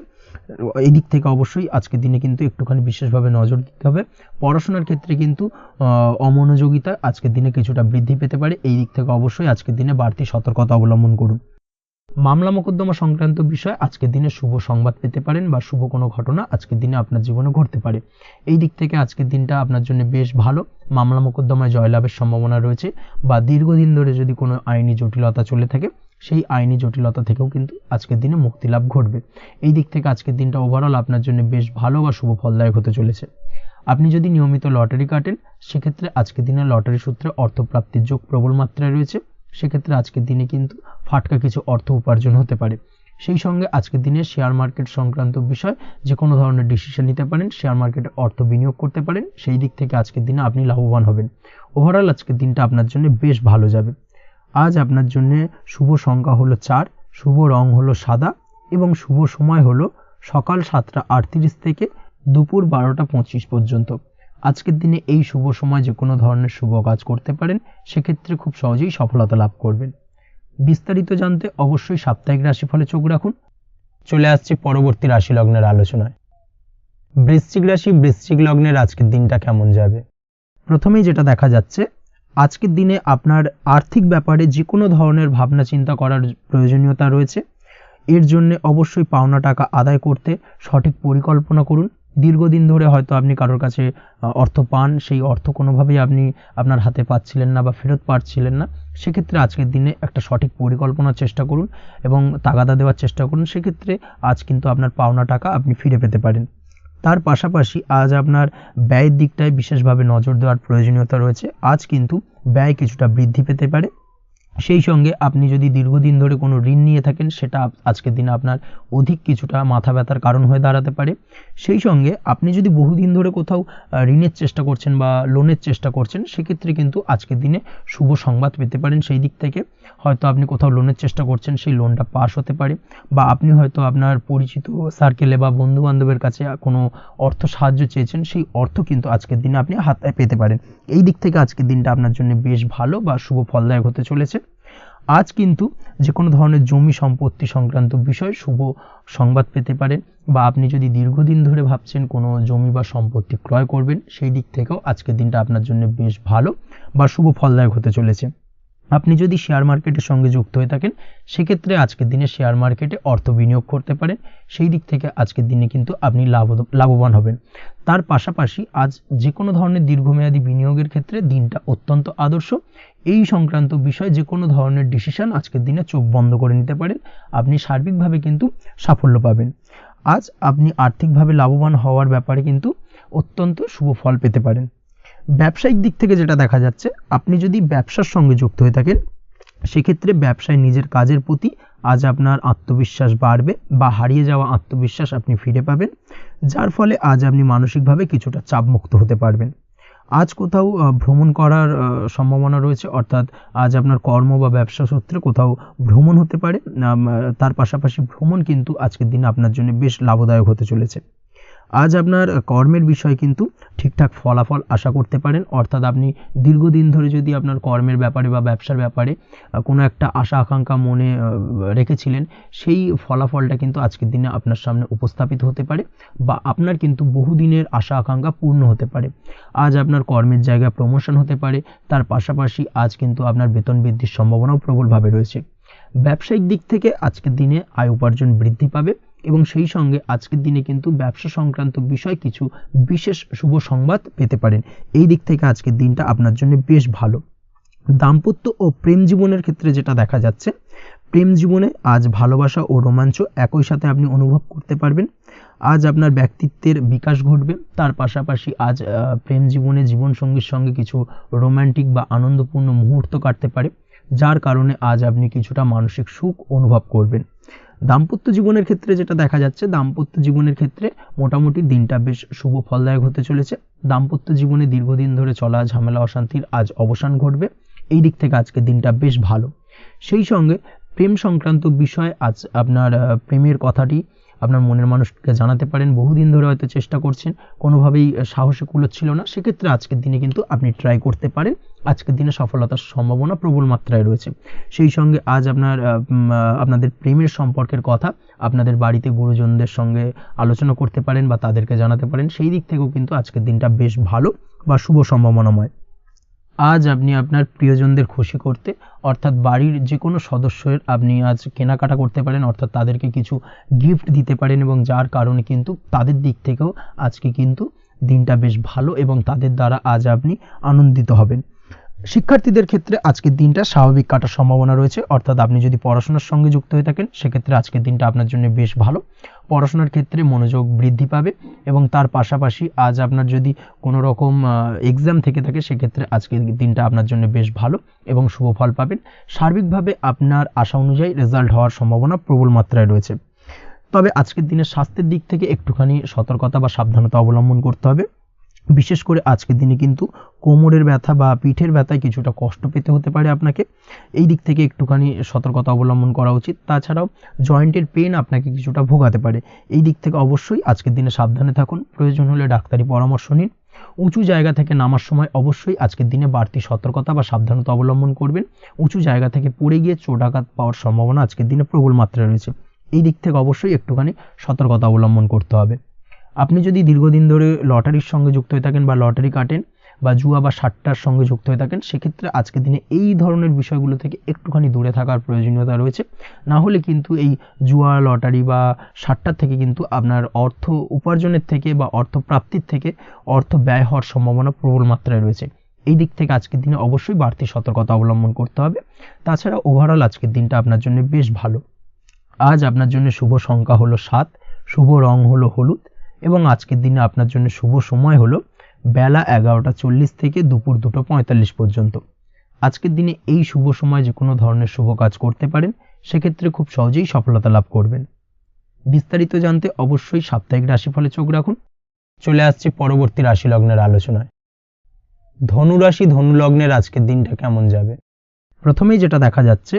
এই দিক থেকে অবশ্যই আজকের দিনে কিন্তু একটুখানি বিশেষভাবে নজর দিতে হবে। পড়াশোনার ক্ষেত্রে কিন্তু অমনোযোগিতা আজকের দিনে কিছুটা বৃদ্ধি পেতে পারে। এই দিক থেকে অবশ্যই আজকের দিনে বাড়তি সতর্কতা অবলম্বন করুন। মামলা মোকদ্দমা সংক্রান্ত বিষয়ে আজকের দিনে শুভ সংবাদ পেতে পারেন বা শুভ কোনো ঘটনা আজকের দিনে আপনার জীবনে ঘটতে পারে। এই দিক থেকে আজকের দিনটা আপনার জন্য বেশ ভালো। মামলা মোকদ্দমায় জয়লাভের সম্ভাবনা রয়েছে বা দীর্ঘদিন ধরে যদি কোনো আইনি জটিলতা চলে থাকে সেই আইনি জটিলতা থেকেও কিন্তু আজকের দিনে মুক্তি লাভ ঘটবে। এই দিক থেকে আজকের দিনটা ওভারঅল আপনার জন্য বেশ ভালো বা শুভ ফলদায়ক হতে চলেছে। আপনি যদি নিয়মিত লটারি কাটেন সেক্ষেত্রে আজকের দিনে লটারি সূত্রে অর্থপ্রাপ্তির যোগ প্রবল মাত্রায় রয়েছে। সেক্ষেত্রে আজকের দিনে কিন্তু ফাটকা কিছু অর্থ উপার্জন হতে পারে। সেই সঙ্গে আজকের দিনে শেয়ার মার্কেট সংক্রান্ত বিষয় যে কোনো ধরনের ডিসিশন নিতে পারেন, শেয়ার মার্কেটে অর্থ বিনিয়োগ করতে পারেন। সেই দিক থেকে আজকের দিনে আপনি লাভবান হবেন। ওভারঅল আজকের দিনটা আপনার জন্য বেশ ভালো যাবে। আজ আপনার জন্য শুভ সংখ্যা হলো 4, শুভ রং হলো সাদা এবং শুভ সময় হলো সকাল 7টা 38 থেকে দুপুর 12টা 25 পর্যন্ত। আজকের দিনে এই শুভ সময় যে কোনো ধরনের শুভ কাজ করতে পারেন, সেক্ষেত্রে খুব সহজেই সফলতা লাভ করবেন। বিস্তারিত জানতে অবশ্যই সাপ্তাহিক রাশিফলে চোখ রাখুন। চলে আসছে পরবর্তী রাশি লগ্নের আলোচনায়। বৃশ্চিক রাশি, বৃশ্চিক লগ্নের আজকের দিনটা কেমন যাবে? প্রথমেই যেটা দেখা যাচ্ছে, আজকের দিনে আপনার আর্থিক ব্যাপারে যে কোনো ধরনের ভাবনা চিন্তা করার প্রয়োজনীয়তা রয়েছে। এর জন্য অবশ্যই পাওনা টাকা আদায় করতে সঠিক পরিকল্পনা করুন। দীর্ঘদিন ধরে হয়তো আপনি কারোর কাছে অর্থ পান, সেই অর্থ কোনোভাবেই আপনি আপনার হাতে পাচ্ছিলেন না বা ফেরত পাচ্ছিলেন না। সেক্ষেত্রে আজকের দিনে একটা সঠিক পরিকল্পনার চেষ্টা করুন এবং তাগাদা দেওয়ার চেষ্টা করুন। সেক্ষেত্রে আজ কিন্তু আপনার পাওনা টাকা আপনি ফিরে পেতে পারেন। তার পাশাপাশি আজ আপনার ব্যয়ের দিকটায় বিশেষভাবে নজর দেওয়ার প্রয়োজনীয়তা রয়েছে। আজ কিন্তু ব্যয় কিছুটা বৃদ্ধি পেতে পারে। সেই সঙ্গে আপনি যদি দীর্ঘদিন ধরে কোনো ঋণ নিয়ে থাকেন সেটা আজকের দিনে আপনার অধিক কিছুটা মাথা ব্যথার কারণ হয়ে দাঁড়াতে পারে। সেই সঙ্গে আপনি যদি বহুদিন ধরে কোথাও ঋণের চেষ্টা করছেন বা লোনের চেষ্টা করছেন সেক্ষেত্রে কিন্তু আজকের দিনে শুভ সংবাদ পেতে পারেন। সেই দিক থেকে হয়তো আপনি কোথাও লোনের চেষ্টা করছেন, সেই লোনটা পাস হতে পারে বা আপনি হয়তো আপনার পরিচিত সার্কেলে বা বন্ধু বান্ধবের কাছে কোনো অর্থ সাহায্য চেয়েছেন, সেই অর্থ কিন্তু আজকের দিনে আপনি হাতে পেতে পারেন। এই দিক থেকে আজকের দিনটা আপনার জন্য বেশ ভালো বা শুভ ফলদায়ক হতে চলেছে। আজ কিন্তু যে কোনো ধরনের জমি সম্পত্তি সংক্রান্ত বিষয় শুভ সংবাদ পেতে পারেন বা আপনি যদি দীর্ঘদিন ধরে ভাবছেন কোনো জমি বা সম্পত্তি ক্রয় করবেন, সেই দিক থেকেও আজকের দিনটা আপনার জন্য বেশ ভালো বা শুভ ফলদায়ক হতে চলেছে। আপনি যদি শেয়ার মার্কেটের সঙ্গে যুক্ত হয়ে থাকেন সেক্ষেত্রে আজকের দিনে শেয়ার মার্কেটে অর্থ বিনিয়োগ করতে পারেন। সেই দিক থেকে আজকের দিনে কিন্তু আপনি লাভবান হবেন। তার পাশাপাশি আজ যে কোনো ধরনের দীর্ঘমেয়াদী বিনিয়োগের ক্ষেত্রে দিনটা অত্যন্ত আদর্শ। এই সংক্রান্ত বিষয় যে কোনো ধরনের ডিসিশন আজকের দিনে চোখ বন্ধ করে নিতে পারেন, আপনি সার্বিকভাবে কিন্তু সাফল্য পাবেন। আজ আপনি আর্থিকভাবে লাভবান হওয়ার ব্যাপারে কিন্তু অত্যন্ত শুভ ফল পেতে পারেন। ব্যবসায়িক দিক থেকে যেটা দেখা যাচ্ছে, আপনি যদি ব্যবসার সঙ্গে যুক্ত হয়ে থাকেন সেক্ষেত্রে ব্যবসায় নিজের কাজের প্রতি আজ আপনার আত্মবিশ্বাস বাড়বে বা হারিয়ে যাওয়া আত্মবিশ্বাস আপনি ফিরে পাবেন, যার ফলে আজ আপনি মানসিকভাবে কিছুটা চাপমুক্ত হতে পারবেন। আজ কোথাও ভ্রমণ করার সম্ভাবনা রয়েছে, অর্থাৎ আজ আপনার কর্ম বা ব্যবসা সূত্রে কোথাও ভ্রমণ হতে পারে। তার পাশাপাশি ভ্রমণ কিন্তু আজকের দিনে আপনার জন্য বেশ লাভদায়ক হতে চলেছে। আজ আপনার কর্মের বিষয়ে কিন্তু ঠিকঠাক ফলাফল আশা করতে পারেন, অর্থাৎ আপনি দীর্ঘদিন ধরে যদি আপনার কর্মের ব্যাপারে বা ব্যবসার ব্যাপারে কোনো একটা আশা আকাঙ্ক্ষা মনে রেখেছিলেন, সেই ফলাফলটা কিন্তু আজকের দিনে আপনার সামনে উপস্থাপিত হতে পারে বা আপনার কিন্তু বহুদিনের আশা আকাঙ্ক্ষা পূর্ণ হতে পারে। আজ আপনার কর্মের জায়গায় প্রমোশন হতে পারে, তার পাশাপাশি আজ কিন্তু আপনার বেতন বৃদ্ধির সম্ভাবনাও প্রবলভাবে রয়েছে। ব্যবসায়িক দিক থেকে আজকের দিনে আয় উপার্জন বৃদ্ধি পাবে এবং সেই সঙ্গে আজকের দিনে কিন্তু ব্যবসা সংক্রান্ত বিষয় কিছু বিশেষ শুভ সংবাদ পেতে পারেন। এই দিক থেকে আজকের দিনটা আপনার জন্য বেশ ভালো। দাম্পত্য ও প্রেম জীবনের ক্ষেত্রে যেটা দেখা যাচ্ছে, প্রেম জীবনে আজ ভালোবাসা ও রোমাঞ্চ একই সাথে আপনি অনুভব করতে পারবেন। আজ আপনার ব্যক্তিত্বের বিকাশ ঘটবে, তার পাশাপাশি আজ প্রেম জীবনে জীবনসঙ্গীর সঙ্গে কিছু রোমান্টিক বা আনন্দপূর্ণ মুহূর্ত কাটতে পারে, যার কারণে আজ আপনি কিছুটা মানসিক সুখ অনুভব করবেন। দাম্পত্য জীবনের ক্ষেত্রে যেটা দেখা যাচ্ছে, দাম্পত্য জীবনের ক্ষেত্রে মোটামুটি দিনটা বেশ শুভ ফলদায়ক হতে চলেছে। দাম্পত্য জীবনে দীর্ঘদিন ধরে চলা ঝামেলা অশান্তির আজ অবসান ঘটবে, এই দিক থেকে আজকের দিনটা বেশ ভালো। সেই সঙ্গে প্রেম সংক্রান্ত বিষয় আজ আপনার প্রেমের কথাটি আপনার মনের মানুষকে জানাতে পারেন। বহুদিন ধরে হয়তো চেষ্টা করছেন, কোনোভাবেই সাহসে কুলোচ্ছিল না, সেক্ষেত্রে আজকের দিনে কিন্তু আপনি ট্রাই করতে পারেন। আজকের দিনে সফলতার সম্ভাবনা প্রবল মাত্রায় রয়েছে। সেই সঙ্গে আজ আপনাদের প্রেমের সম্পর্কের কথা আপনাদের বাড়িতে গুরুজনদের সঙ্গে আলোচনা করতে পারেন বা তাদেরকে জানাতে পারেন। সেই দিক থেকেও কিন্তু আজকের দিনটা বেশ ভালো বা শুভ সম্ভাবনাময়। আজ আপনি আপনার প্রিয়জনদের খুশি করতে, অর্থাৎ বাড়ির যে কোনো সদস্যের আপনি আজ কেনাকাটা করতে পারেন, অর্থাৎ তাদেরকে কিছু গিফট দিতে পারেন এবং যার কারণে কিন্তু তাদের দিক থেকেও আজকে কিন্তু দিনটা বেশ ভালো এবং তাদের দ্বারা আজ আপনি আনন্দিত হবেন। শিক্ষার্থীদের ক্ষেত্রে আজকের দিনটা স্বাভাবিক কাটার সম্ভাবনা রয়েছে, অর্থাৎ আপনি যদি পড়াশোনার সঙ্গে যুক্ত হয়ে থাকেন সেক্ষেত্রে আজকের দিনটা আপনার জন্য বেশ ভালো। পড়াশোনার ক্ষেত্রে মনোযোগ বৃদ্ধি পাবে এবং তার পাশাপাশি আজ আপনার যদি কোনো রকম এক্সাম থেকে থাকে সেক্ষেত্রে আজকের দিনটা আপনার জন্য বেশ ভালো এবং শুভ ফল পাবেন। সার্বিকভাবে আপনার আশা অনুযায়ী রেজাল্ট হওয়ার সম্ভাবনা প্রবল মাত্রায় রয়েছে। তবে আজকের দিনে স্বাস্থ্যের দিক থেকে একটুখানি সতর্কতা বা সাবধানতা অবলম্বন করতে হবে। বিশেষ করে আজকের দিনে কিন্তু কোমরের ব্যথা বা পিঠের ব্যথায় কিছুটা কষ্ট পেতে হতে পারে আপনাকে, এই দিক থেকে একটুখানি সতর্কতা অবলম্বন করা উচিত। তাছাড়াও জয়েন্টের পেন আপনাকে কিছুটা ভোগাতে পারে, এই দিক থেকে অবশ্যই আজকের দিনে সাবধানে থাকুন, প্রয়োজন হলে ডাক্তারি পরামর্শ নিন। উঁচু জায়গা থেকে নামার সময় অবশ্যই আজকের দিনে বাড়তি সতর্কতা বা সাবধানতা অবলম্বন করবেন। উঁচু জায়গা থেকে পড়ে গিয়ে চোটাঘাত পাওয়ার সম্ভাবনা আজকের দিনে প্রবল মাত্রায় রয়েছে, এই দিক থেকে অবশ্যই একটুখানি সতর্কতা অবলম্বন করতে হবে। আপনি যদি দীর্ঘদিন ধরে লটারির সঙ্গে যুক্ত হয়ে থাকেন বা লটারি কাটেন বা জুয়া বা সাট্টার সঙ্গে যুক্ত হয়ে থাকেন সেক্ষেত্রে আজকের দিনে এই ধরনের বিষয়গুলো থেকে একটুখানি দূরে থাকার প্রয়োজনীয়তা রয়েছে। না হলে কিন্তু এই জুয়া, লটারি বা সাট্টার থেকে কিন্তু আপনার অর্থ উপার্জনের থেকে বা অর্থ প্রাপ্তির থেকে অর্থ ব্যয় হওয়ার সম্ভাবনা প্রবল মাত্রায় রয়েছে। এই দিক থেকে আজকের দিনে অবশ্যই বাড়তি সতর্কতা অবলম্বন করতে হবে। তাছাড়া ওভারঅল আজকের দিনটা আপনার জন্য বেশ ভালো। আজ আপনার জন্য শুভ সংখ্যা হলো 7, শুভ রং হলো হলুদ এবং আজকের দিনে আপনার জন্য শুভ সময় হলো বেলা 11:40 থেকে দুপুর 2:45 পর্যন্ত। আজকের দিনে এই শুভ সময় যে কোনো ধরনের শুভ কাজ করতে পারেন, সেক্ষেত্রে খুব সহজেই সফলতা লাভ করবেন। বিস্তারিত জানতে অবশ্যই সাপ্তাহিক রাশিফলে চোখ রাখুন। চলে আসছে পরবর্তী রাশি লগ্নের আলোচনায়। ধনুরাশি, ধনু লগ্নের আজকের দিনটা কেমন যাবে? প্রথমেই যেটা দেখা যাচ্ছে,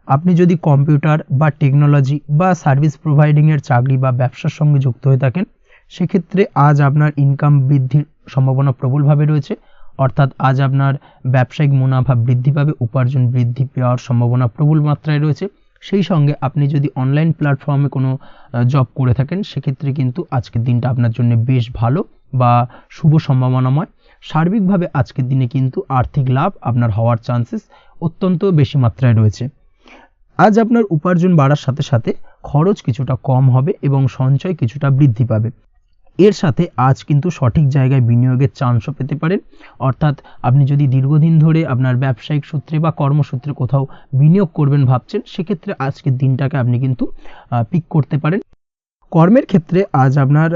আপনি যদি কম্পিউটার বা টেকনোলজি বা সার্ভিস প্রোভাইডিংয়ের চাকরি বা ব্যবসার সঙ্গে যুক্ত হয়ে থাকেন সেক্ষেত্রে আজ আপনার ইনকাম বৃদ্ধির সম্ভাবনা প্রবলভাবে রয়েছে, অর্থাৎ আজ আপনার ব্যবসায়িক মুনাফা বৃদ্ধি পাবে, উপার্জন বৃদ্ধি পাওয়ার সম্ভাবনা প্রবল মাত্রায় রয়েছে। সেই সঙ্গে আপনি যদি অনলাইন প্ল্যাটফর্মে কোনো জব করে থাকেন সেক্ষেত্রে কিন্তু আজকের দিনটা আপনার জন্য বেশ ভালো বা শুভ সম্ভাবনাময়। সার্বিকভাবে আজকের দিনে কিন্তু আর্থিক লাভ আপনার হওয়ার চান্সেস অত্যন্ত বেশি মাত্রায় রয়েছে। আজ আপনার উপার্জন বাড়ার সাথে সাথে খরচ কিছুটা কম হবে এবং সঞ্চয় কিছুটা বৃদ্ধি পাবে। এর সাথে আজ কিন্তু সঠিক জায়গায় বিনিয়োগের চান্সও পেতে পারেন, অর্থাৎ আপনি যদি দীর্ঘদিন ধরে আপনার ব্যবসায়িক সূত্রে বা কর্মসূত্রে কোথাও বিনিয়োগ করবেন ভাবছেন সেক্ষেত্রে আজকের দিনটাকে আপনি কিন্তু পিক করতে পারেন। কর্মের ক্ষেত্রে আজ আপনার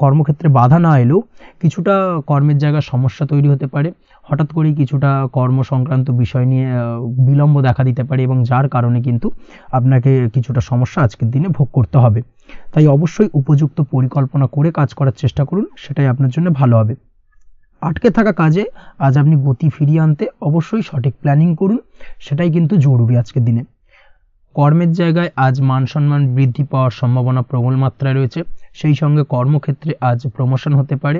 কর্মক্ষেত্রে বাধা না এলেও কিছুটা কর্মের জায়গায় সমস্যা তৈরি হতে পারে, হঠাৎ করেই কিছুটা কর্ম সংক্রান্ত বিষয় নিয়ে বিলম্ব দেখা দিতে পারে এবং যার কারণে কিন্তু আপনাকে কিছুটা সমস্যা আজকের দিনে ভোগ করতে হবে। তাই অবশ্যই উপযুক্ত পরিকল্পনা করে কাজ করার চেষ্টা করুন, সেটাই আপনার জন্য ভালো হবে। আটকে থাকা কাজে আজ আপনি গতি ফিরিয়ে আনতে অবশ্যই সঠিক প্ল্যানিং করুন, সেটাই কিন্তু জরুরি আজকের দিনে। কর্মের জায়গায় আজ মান সম্মান বৃদ্ধি পাওয়ার সম্ভাবনা প্রবল মাত্রায় রয়েছে। সেই সঙ্গে কর্মক্ষেত্রে আজ প্রমোশন হতে পারে।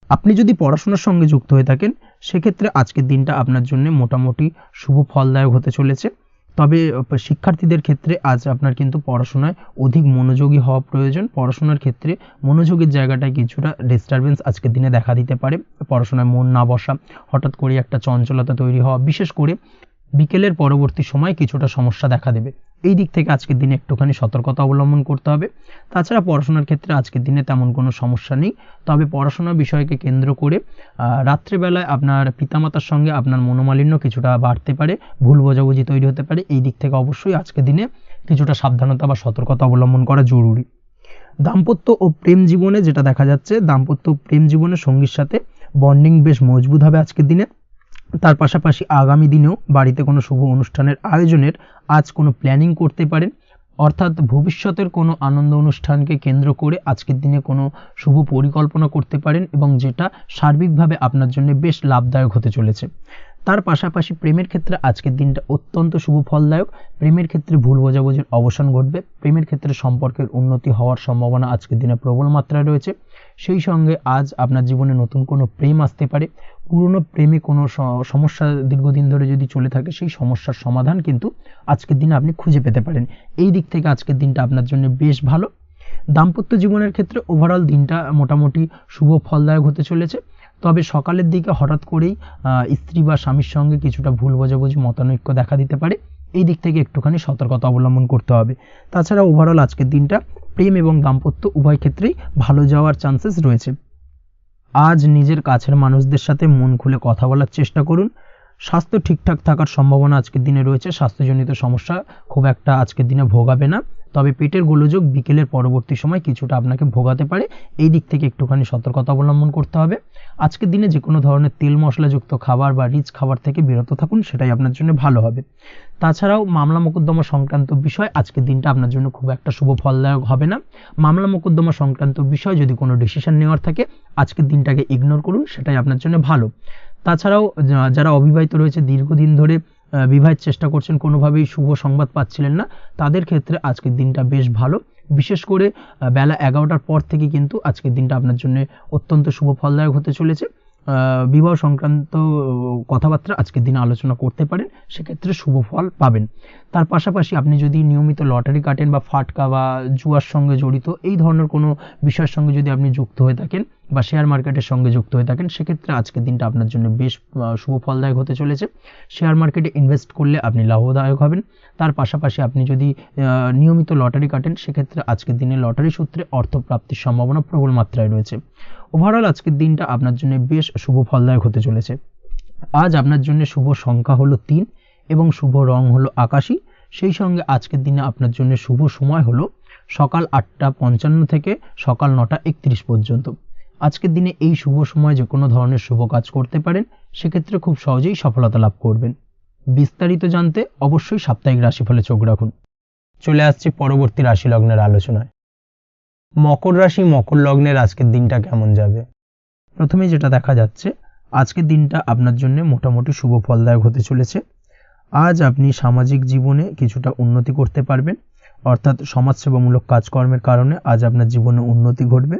আপনি যদি পড়াশোনার সঙ্গে যুক্ত হয়ে থাকেন সেক্ষেত্রে আজকের দিনটা আপনার জন্য মোটামুটি শুভ ফলদায়ক হতে চলেছে। তবে শিক্ষার্থীদের ক্ষেত্রে আজ আপনার কিন্তু পড়াশোনায় অধিক মনোযোগী হওয়া প্রয়োজন। পড়াশোনার ক্ষেত্রে মনোযোগের জায়গাটায় কিছুটা ডিস্টারবেন্স আজকের দিনে দেখা দিতে পারে। পড়াশোনায় মন না বসা, হঠাৎ করে একটা চঞ্চলতা তৈরি হওয়া, বিশেষ করে বিকেলের পরবর্তী সময় কিছুটা সমস্যা দেখা দেবে। এই দিক থেকে আজকের দিনে একটুখানি সতর্কতা অবলম্বন করতে হবে। তাছাড়া পড়াশোনার ক্ষেত্রে আজকের দিনে তেমন কোনো সমস্যা নেই। তবে পড়াশোনার বিষয়কে কেন্দ্র করে রাত্রেবেলায় আপনার পিতামাতার সঙ্গে আপনার মনোমালিন্য কিছুটা বাড়তে পারে, ভুল বোঝাবুঝি তৈরি হতে পারে। এই দিক থেকে অবশ্যই আজকের দিনে কিছুটা সাবধানতা বা সতর্কতা অবলম্বন করা জরুরি। দাম্পত্য ও প্রেম জীবনে যেটা দেখা যাচ্ছে, দাম্পত্য ও প্রেম জীবনে সঙ্গীর সাথে বন্ডিং বেশ মজবুত হবে আজকের দিনে। তার পাশাপাশি আগামী দিনেও বাড়িতে কোনো শুভ অনুষ্ঠানের আয়োজনের আজ কোনো প্ল্যানিং করতে পারেন। অর্থাৎ ভবিষ্যতের কোনো আনন্দ অনুষ্ঠানকে কেন্দ্র করে আজকের দিনে কোনো শুভ পরিকল্পনা করতে পারেন এবং যেটা সার্বিকভাবে আপনার জন্য বেশ লাভদায়ক হতে চলেছে। তার পাশাপাশি প্রেমের ক্ষেত্রে আজকের দিনটা অত্যন্ত শুভ ফলদায়ক। প্রেমের ক্ষেত্রে ভুল বোঝাবুঝির অবসান ঘটবে। প্রেমের ক্ষেত্রে সম্পর্কের উন্নতি হওয়ার সম্ভাবনা আজকের দিনে প্রবল মাত্রায় রয়েছে। সেই সঙ্গে আজ আপনার জীবনে নতুন কোনো প্রেম আসতে পারে। পুরনো প্রেমে কোনো সমস্যা দীর্ঘদিন ধরে যদি চলে থাকে সেই সমস্যার সমাধান কিন্তু আজকের দিনে আপনি খুঁজে পেতে পারেন। এই দিক থেকে আজকের দিনটা আপনার জন্য বেশ ভালো। দাম্পত্য জীবনের ক্ষেত্রে ওভারঅল দিনটা মোটামুটি শুভ ফলদায়ক হতে চলেছে। তবে সকালের দিকে হঠাৎ করেই স্ত্রী বা স্বামীর সঙ্গে কিছুটা ভুল বোঝাবুঝি, মতানৈক্য দেখা দিতে পারে। এই দিক থেকে একটুখানি সতর্কতা অবলম্বন করতে হবে। তাছাড়া ওভারঅল আজকের দিনটা প্রেম এবং দাম্পত্য উভয় ক্ষেত্রেই ভালো যাওয়ার চান্সেস রয়েছে। আজ নিজের কাছের মানুষদের সাথে মন খুলে কথা বলার চেষ্টা করুন। স্বাস্থ্য ঠিকঠাক থাকার সম্ভাবনা আজকের দিনে রয়েছে। স্বাস্থ্যজনিত সমস্যা খুব একটা আজকের দিনে ভোগাবে না। তবে পেটের গোলযোগ বিকেলের পরবর্তী সময় কিছুটা আপনাকে ভোগাতে পারে। এই দিক থেকে একটুখানি সতর্কতা অবলম্বন করতে হবে। আজকের দিনে যে কোনো ধরনের তেল মশলাযুক্ত খাবার বা রিচ খাবার থেকে বিরত থাকুন, সেটাই আপনার জন্য ভালো হবে। তাছাড়াও মামলা মোকদ্দমা সংক্রান্ত বিষয় আজকের দিনটা আপনার জন্য খুব একটা শুভ ফলদায়ক হবে না। মামলা মোকদ্দমা সংক্রান্ত বিষয় যদি কোনো ডিসিশন নেওয়ার থাকে আজকের দিনটাকে ইগনোর করুন, সেটাই আপনার জন্য ভালো। তাছাড়াও যারা অবিবাহিত রয়েছে, দীর্ঘদিন ধরে বিবাহের চেষ্টা করছেন, কোনোভাবেই শুভ সংবাদ পাচ্ছিলেন না, তাদের ক্ষেত্রে আজকের দিনটা বেশ ভালো। বিশেষ করে বেলা 11টার পর থেকে কিন্তু আজকের দিনটা আপনার জন্য অত্যন্ত শুভ ফলদায়ক হতে চলেছে। বিবাহ সংক্রান্ত কথাবার্তা আজকের দিনে আলোচনা করতে পারেন, সেক্ষেত্রে শুভ ফল পাবেন। তার পাশাপাশি আপনি যদি নিয়মিত লটারি কাটেন বা ফাটকা বা জুয়ার সঙ্গে জড়িত এই ধরনের কোনো বিষয়ের সঙ্গে যদি আপনি যুক্ত হয়ে থাকেন বা শেয়ার মার্কেটের সঙ্গে যুক্ত হয়ে থাকেন, সেক্ষেত্রে আজকের দিনটা আপনার জন্য বেশ শুভ ফলদায়ক হতে চলেছে। শেয়ার মার্কেটে ইনভেস্ট করলে আপনি লাভদায়ক হবেন। তার পাশাপাশি আপনি যদি নিয়মিত লটারি কাটেন, সেক্ষেত্রে আজকের দিনে লটারি সূত্রে অর্থ প্রাপ্তির সম্ভাবনা প্রবল মাত্রায় রয়েছে। ওভারঅল আজকের দিনটা আপনার জন্য বেশ শুভ ফলদায়ক হতে চলেছে। আজ আপনার জন্য শুভ সংখ্যা হলো 3 এবং শুভ রং হলো আকাশী। সেই সঙ্গে আজকের দিনে আপনার জন্য শুভ সময় হলো সকাল 8:55 থেকে সকাল 9:31 পর্যন্ত। আজকের দিনে এই শুভ সময় যে কোনো ধরনের শুভ কাজ করতে পারেন, সেক্ষেত্রে খুব সহজেই সফলতা লাভ করবেন। বিস্তারিত জানতে অবশ্যই সাপ্তাহিক রাশিফলে চোখ রাখুন। চলে আসছি পরবর্তী রাশি লগ্নের আলোচনায়। মকর রাশি, মকর লগ্নের আজকের দিনটা কেমন যাবে? প্রথমে যেটা দেখা যাচ্ছে, আজকের দিনটা আপনার জন্য মোটামুটি শুভ ফলদায়ক হতে চলেছে। আজ আপনি সামাজিক জীবনে কিছুটা উন্নতি করতে পারবেন, অর্থাৎ সমাজসেবামূলক কাজকর্মের কারণে আজ আপনার জীবনে উন্নতি ঘটবে,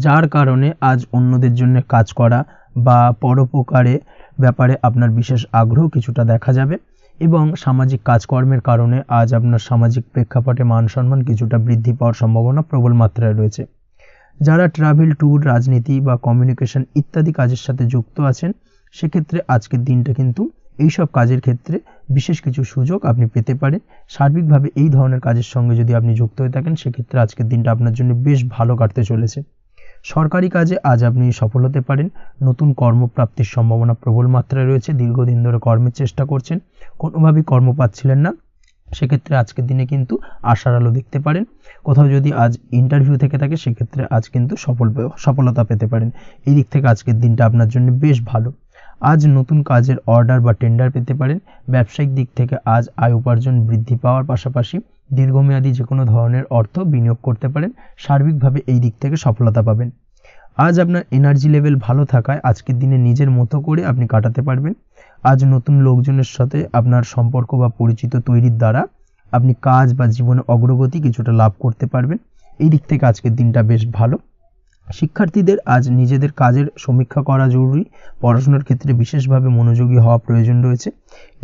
যার কারণে আজ অন্যদের জন্য কাজ করা বা পরোপকারে ব্যাপারে আপনার বিশেষ আগ্রহ কিছুটা দেখা যাবে এবং সামাজিক কাজকর্মের কারণে আজ আপনার সামাজিক প্রেক্ষাপটে মান সম্মান কিছুটা বৃদ্ধি পাওয়ার সম্ভাবনা প্রবল মাত্রায় রয়েছে। যারা ট্রাভেল, ট্যুর, রাজনীতি বা কমিউনিকেশন ইত্যাদি কাজের সাথে যুক্ত আছেন, সেক্ষেত্রে আজকের দিনটা কিন্তু এইসব কাজের ক্ষেত্রে বিশেষ কিছু সুযোগ আপনি পেতে পারেন। সার্বিকভাবে এই ধরনের কাজের সঙ্গে যদি আপনি যুক্ত হয়ে থাকেন, সেক্ষেত্রে আজকের দিনটা আপনার জন্য বেশ ভালো কাটতে চলেছে। সরকারি কাজে আজ আপনি সফল হতে পারেন। নতুন কর্মপ্রাপ্তির সম্ভাবনা প্রবল মাত্রায় রয়েছে। দীর্ঘদিন ধরে কর্মের চেষ্টা করছেন, কোনোভাবেই কর্ম পাচ্ছিলেন না, সেক্ষেত্রে আজকের দিনে কিন্তু আশার আলো দেখতে পারেন। কোথাও যদি আজ ইন্টারভিউ থেকে থাকে, সেক্ষেত্রে আজ কিন্তু সফলতা পেতে পারেন। এই দিক থেকে আজকের দিনটা আপনার জন্য বেশ ভালো। আজ নতুন কাজের অর্ডার বা টেন্ডার পেতে পারেন। ব্যবসায়িক দিক থেকে আজ আয় উপার্জন বৃদ্ধি পাওয়ার পাশাপাশি দীর্ঘমেয়াদী যে কোনো ধরনের অর্থ বিনিয়োগ করতে পারেন। সার্বিকভাবে এই দিক থেকে সফলতা পাবেন। আজ আপনার এনার্জি লেভেল ভালো থাকায় আজকের দিনে নিজের মতো করে আপনি কাটাতে পারবেন। আজ নতুন লোকজনের সাথে আপনার সম্পর্ক বা পরিচিত তৈরির দ্বারা আপনি কাজ বা জীবনে অগ্রগতি কিছুটা লাভ করতে পারবেন। এই দিক থেকে আজকের দিনটা বেশ ভালো। শিক্ষার্থীদের আজ নিজেদের কাজের সমীক্ষা করা জরুরি। পড়াশোনার ক্ষেত্রে বিশেষভাবে মনোযোগী হওয়া প্রয়োজন রয়েছে।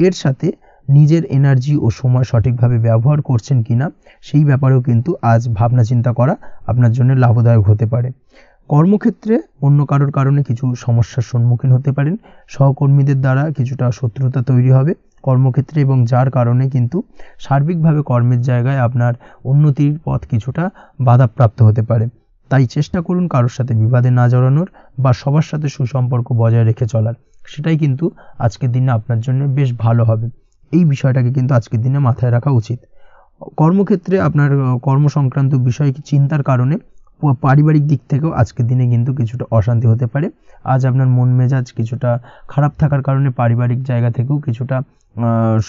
এর সাথে নিজের এনার্জি ও সময় সঠিকভাবে ব্যবহার করছেন কিনা সেই ব্যাপারেও কিন্তু আজ ভাবনা চিন্তা করা আপনার জন্য লাভদায়ক হতে পারে। কর্মক্ষেত্রে অন্য কারোর কারণে কিছু সমস্যার সম্মুখীন হতে পারেন। সহকর্মীদের দ্বারা কিছুটা শত্রুতা তৈরি হবে কর্মক্ষেত্রে, এবং যার কারণে কিন্তু সার্বিকভাবে কর্মের জায়গায় আপনার উন্নতির পথ কিছুটা বাধাপ্রাপ্ত হতে পারে। তাই চেষ্টা করুন কারোর সাথে বিবাদে না জড়ানোর বা সবার সাথে সুসম্পর্ক বজায় রেখে চলার। সেটাই কিন্তু আজকের দিনে আপনার জন্য বেশ ভালো হবে। এই বিষয়টাকে কিন্তু আজকের দিনে মাথায় রাখা উচিত। কর্মক্ষেত্রে আপনার কর্মসংক্রান্ত বিষয় চিন্তার কারণে পারিবারিক দিক থেকেও আজকের দিনে কিন্তু কিছুটা অশান্তি হতে পারে। আজ আপনার মন মেজাজ কিছুটা খারাপ থাকার কারণে পারিবারিক জায়গা থেকেও কিছুটা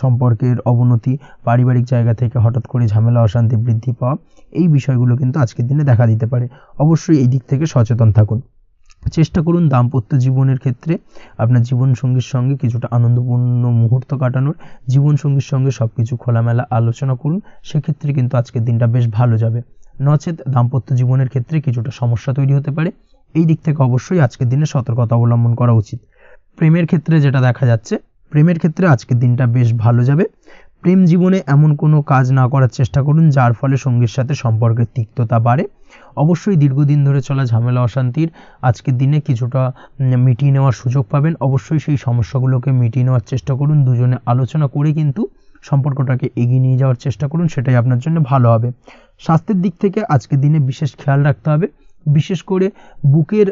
সম্পর্কের অবনতি, পারিবারিক জায়গা থেকে হঠাৎ করে ঝামেলা অশান্তি বৃদ্ধি পাওয়া, এই বিষয়গুলো কিন্তু আজকের দিনে দেখা দিতে পারে। অবশ্যই এই দিক থেকে সচেতন থাকুন। চেষ্টা করুন দাম্পত্য জীবনের ক্ষেত্রে আপনার জীবনসঙ্গীর সঙ্গে কিছুটা আনন্দপূর্ণ মুহূর্ত কাটানোর। জীবনসঙ্গীর সঙ্গে সব কিছু খোলামেলা আলোচনা করুন, সেক্ষেত্রে কিন্তু আজকের দিনটা বেশ ভালো যাবে। নচেত দাম্পত্য জীবনের ক্ষেত্রে কিছুটা সমস্যা তৈরি হতে পারে। এই দিক থেকে অবশ্যই আজকের দিনে সতর্কতা অবলম্বন করা উচিত। প্রেমের ক্ষেত্রে যেটা দেখা যাচ্ছে, প্রেমের ক্ষেত্রে আজকের দিনটা বেশ ভালো যাবে। প্রেম জীবনে এমন কোনো কাজ না করার চেষ্টা করুন যার ফলে সঙ্গীর সাথে সম্পর্কের তিক্ততা বাড়ে। অবশ্যই দীর্ঘদিন ধরে চলা ঝামেলা অশান্তির আজকের দিনে কিছুটা মিটিয়ে নেওয়ার সুযোগ পাবেন। অবশ্যই সেই সমস্যাগুলোকে মিটিয়ে নেওয়ার চেষ্টা করুন, দুজনে আলোচনা করে কিন্তু সম্পর্কটাকে এগিয়ে নিয়ে যাওয়ার চেষ্টা করুন, সেটাই আপনার জন্য ভালো হবে। স্বাস্থ্যের দিক থেকে আজকের দিনে বিশেষ খেয়াল রাখতে হবে। বিশেষ করে বুকের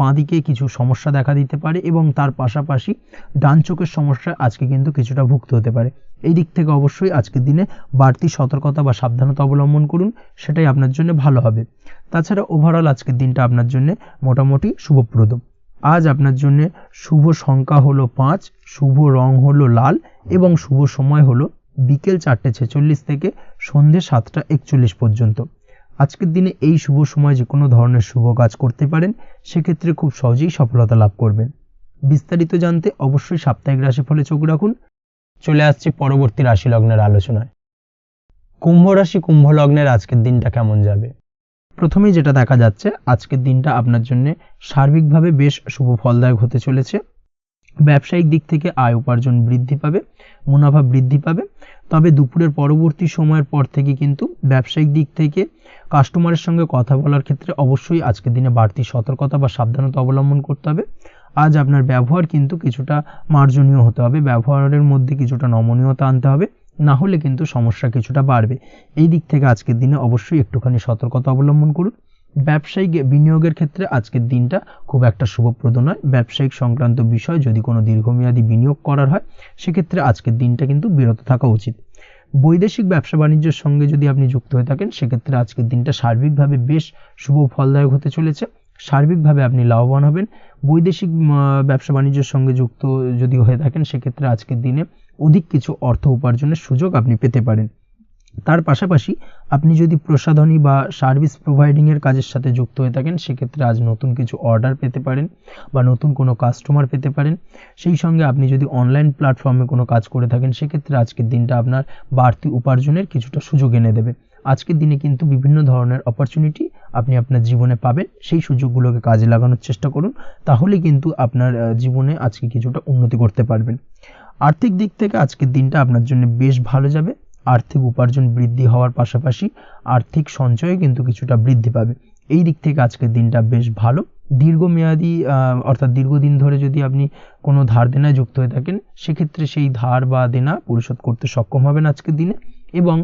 বাঁদিকে কিছু সমস্যা দেখা দিতে পারে এবং তার পাশাপাশি ডান চোখের সমস্যা আজকে কিন্তু কিছুটা ভুগতে হতে পারে। এই দিক থেকে অবশ্যই আজকের দিনে বাড়তি সতর্কতা বা সাবধানতা অবলম্বন করুন, সেটাই আপনার জন্য ভালো হবে। তাছাড়া ওভারঅল আজকের দিনটা আপনার জন্য মোটামুটি শুভপ্রদ। আজ আপনার জন্য শুভ সংখ্যা হলো 5, শুভ রং হলো লাল এবং শুভ সময় হলো বিকেল 4:46 থেকে সন্ধ্যে 7:41 পর্যন্ত। আজকের দিনে এই শুভ সময় যে কোনো ধরনের শুভ কাজ করতে পারেন, সেক্ষেত্রে খুব সহজেই সফলতা লাভ করবেন। বিস্তারিত জানতে অবশ্যই সাপ্তাহিক রাশিফলে চোখ রাখুন। চলে আসছি পরবর্তী রাশি লগ্নের আলোচনায়। কুম্ভ রাশি, কুম্ভ লগ্নের আজকের দিনটা কেমন যাবে? প্রথমেই যেটা দেখা যাচ্ছে, আজকের দিনটা আপনার জন্য সার্বিকভাবে বেশ শুভ ফলদায়ক হতে চলেছে। ব্যবসায়িক দিক থেকে আয় উপার্জন বৃদ্ধি পাবে, মুনাফা বৃদ্ধি পাবে। তবে দুপুরের পরবর্তী সময়ের পর থেকে কিন্তু ব্যবসায়িক দিক থেকে কাস্টমারের সঙ্গে কথা বলার ক্ষেত্রে অবশ্যই আজকের দিনে বাড়তি সতর্কতা বা সাবধানতা অবলম্বন করতে হবে। আজ আপনার ব্যবহার কিন্তু কিছুটা মার্জনীয় হতে হবে, ব্যবহারের মধ্যে কিছুটা নমনীয়তা আনতে হবে, না হলে কিন্তু সমস্যা কিছুটা বাড়বে। এই দিক থেকে আজকের দিনে অবশ্যই একটুখানি সতর্কতা অবলম্বন করুন। ব্যবসায়িক বিনিয়োগের ক্ষেত্রে আজকের দিনটা খুব একটা শুভপ্রদ নয়। ব্যবসায়িক সংক্রান্ত বিষয় যদি কোনো দীর্ঘমেয়াদী বিনিয়োগ করার হয়, সেক্ষেত্রে আজকের দিনটা কিন্তু বিরত থাকা উচিত। বৈদেশিক ব্যবসা বাণিজ্যের সঙ্গে যদি আপনি যুক্ত হয়ে থাকেন, সেক্ষেত্রে আজকের দিনটা সার্বিকভাবে বেশ শুভ ফলদায়ক হতে চলেছে। সার্বিকভাবে আপনি লাভবান হবেন। বৈদেশিক ব্যবসা বাণিজ্যের সঙ্গে যুক্ত যদি হয়ে থাকেন, সেক্ষেত্রে আজকের দিনে অধিক কিছু অর্থ উপার্জনের সুযোগ আপনি পেতে পারেন। তার পাশাপাশি আপনি যদি প্রসাধনী বা সার্ভিস প্রোভাইডিংয়ের কাজের সাথে যুক্ত হয়ে থাকেন, সেক্ষেত্রে আজ নতুন কিছু অর্ডার পেতে পারেন বা নতুন কোনো কাস্টমার পেতে পারেন। সেই সঙ্গে আপনি যদি অনলাইন প্ল্যাটফর্মে কোনো কাজ করে থাকেন, সেক্ষেত্রে আজকের দিনটা আপনার বাড়তি উপার্জনের কিছুটা সুযোগ এনে দেবে। আজকের দিনে কিন্তু বিভিন্ন ধরনের অপরচুনিটি আপনি আপনার জীবনে পাবেন। সেই সুযোগগুলোকে কাজে লাগানোর চেষ্টা করুন, তাহলে কিন্তু আপনার জীবনে আজকে কিছুটা উন্নতি করতে পারবেন। আর্থিক দিক থেকে আজকের দিনটা আপনার জন্য বেশ ভালো যাবে। আর্থিক উপার্জন বৃদ্ধি হওয়ার পাশাপাশি আর্থিক সঞ্চয় কিন্তু কিছুটা বৃদ্ধি পাবে। এই দিক থেকে আজকের দিনটা বেশ ভালো। দীর্ঘমেয়াদী অর্থাৎ দীর্ঘদিন ধরে যদি আপনি কোনো ধার দেনায় যুক্ত হয়ে থাকেন, সেক্ষেত্রে সেই ধার বা দেনা পরিশোধ করতে সক্ষম হবেন আজকের দিনে, এবং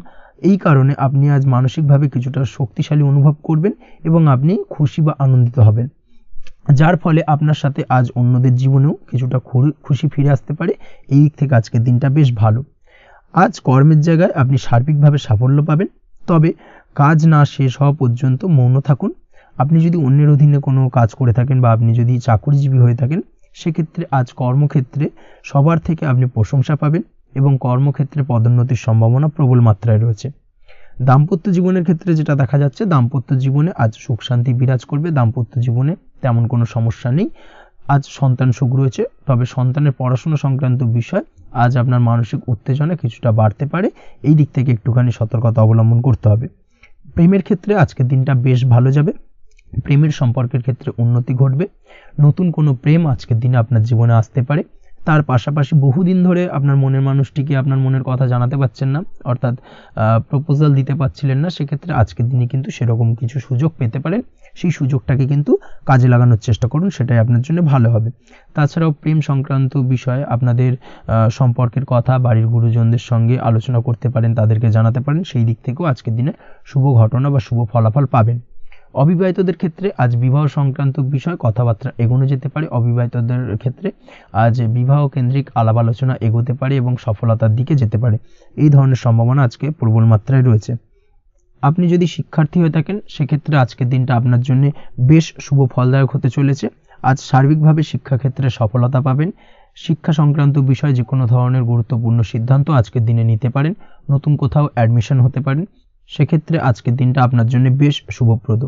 এই কারণে আপনি আজ মানসিকভাবে কিছুটা শক্তিশালী অনুভব করবেন এবং আপনি খুশি বা আনন্দিত হবেন, যার ফলে আপনার সাথে আজ অন্যদের জীবনেও কিছুটা খুশি ফিরে আসতে পারে। এই দিক থেকে আজকের দিনটা বেশ ভালো। আজ কর্মের জায়গায় আপনি সার্বিকভাবে সাফল্য পাবেন, তবে কাজ না শেষ হওয়া পর্যন্ত মৌন থাকুন। আপনি যদি অন্যের অধীনে কোনো কাজ করে থাকেন বা আপনি যদি চাকরিজীবী হয়ে থাকেন, সেক্ষেত্রে আজ কর্মক্ষেত্রে সবার থেকে আপনি প্রশংসা পাবেন এবং কর্মক্ষেত্রে পদোন্নতির সম্ভাবনা প্রবল মাত্রায় রয়েছে। দাম্পত্য জীবনের ক্ষেত্রে যেটা দেখা যাচ্ছে, দাম্পত্য জীবনে আজ সুখ শান্তি বিরাজ করবে। দাম্পত্য জীবনে তেমন কোনো সমস্যা নেই। আজ সন্তান সুখ রয়েছে, তবে সন্তানের পড়াশোনা সংক্রান্ত বিষয় আজ আপনার মানসিক উত্তেজনা কিছুটা বাড়তে পারে, এই দিক থেকে একটুখানি সতর্কতা অবলম্বন করতে হবে। প্রেমের ক্ষেত্রে আজকের দিনটা বেশ ভালো যাবে, প্রেমের সম্পর্কের ক্ষেত্রে উন্নতি ঘটবে, নতুন কোনো প্রেম আজকের দিনে আপনার জীবনে আসতে পারে। তার পাশাপাশি বহুদিন ধরে আপনার মনের মানুষটিকে আপনার মনের কথা জানাতে পারছেন না, অর্থাৎ প্রপোজাল দিতে পারছিলেন না, সেক্ষেত্রে আজকের দিনে কিন্তু সেরকম কিছু সুযোগ পেতে পারেন। সেই সুযোগটাকে কিন্তু কাজে লাগানোর চেষ্টা করুন, সেটাই আপনার জন্য ভালো হবে। তাছাড়াও প্রেম সংক্রান্ত বিষয়ে আপনাদের সম্পর্কের কথা বাড়ির গুরুজনদের সঙ্গে আলোচনা করতে পারেন, তাদেরকে জানাতে পারেন, সেই দিক থেকেও আজকের দিনে শুভ ঘটনা বা শুভ ফলাফল পাবেন। অবিবাহিতদের ক্ষেত্রে আজ বিবাহ সংক্রান্ত বিষয় কথাবার্তা এগোনো যেতে পারে। অবিবাহিতদের ক্ষেত্রে আজ বিবাহ কেন্দ্রিক আলাপ আলোচনা এগোতে পারে এবং সফলতার দিকে যেতে পারে, এই ধরনের সম্ভাবনা আজকে প্রবল মাত্রায় রয়েছে। আপনি যদি শিক্ষার্থী হয়ে থাকেন সেক্ষেত্রে আজকের দিনটা আপনার জন্য বেশ শুভ ফলদায়ক হতে চলেছে। আজ সার্বিকভাবে শিক্ষাক্ষেত্রে সফলতা পাবেন। শিক্ষা সংক্রান্ত বিষয়ে যে কোনো ধরনের গুরুত্বপূর্ণ সিদ্ধান্ত আজকের দিনে নিতে পারেন, নতুন কোথাও অ্যাডমিশন হতে পারেন, সেক্ষেত্রে আজকের দিনটা আপনার জন্য বেশ শুভপ্রদ।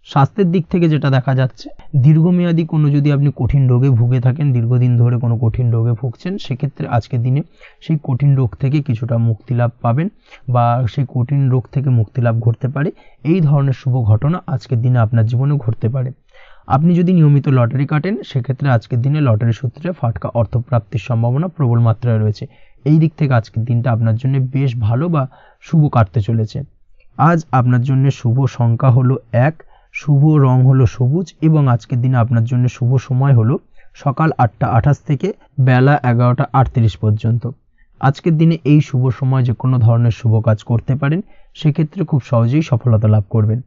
স্বাস্থ্যের দিক থেকে যেটা দেখা যাচ্ছে, দীর্ঘমেয়াদী কোনো যদি আপনি কঠিন রোগে ভুগে থাকেন, দীর্ঘদিন ধরে কোনো কঠিন রোগে ভুগছেন, সেক্ষেত্রে আজকের দিনে সেই কঠিন রোগ থেকে কিছুটা মুক্তি লাভ পাবেন বা সেই কঠিন রোগ থেকে মুক্তি লাভ ঘটতে পারে। এই ধরনের শুভ ঘটনা আজকের দিনে আপনার জীবনে ঘটতে পারে। আপনি যদি নিয়মিত লটারি কাটেন সেক্ষেত্রে আজকের দিনে লটারি সূত্রে ফাটকা অর্থপ্রাপ্তির সম্ভাবনা প্রবল মাত্রায় রয়েছে। এই দিক থেকে আজকের দিনটা আপনার জন্য বেশ ভালো বা শুভ কাটতে চলেছে। আজ আপনার জন্য শুভ সংখ্যা হলো 1, শুভ রং হলো সবুজ এবং আজকের দিনে আপনার জন্য শুভ সময় হলো সকাল 8টা 28 থেকে বেলা 11টা 38 পর্যন্ত। আজকের দিনে এই শুভ সময় যে কোনো ধরনের শুভ কাজ করতে পারেন, সেক্ষেত্রে খুব সহজেই সফলতা লাভ করবেন।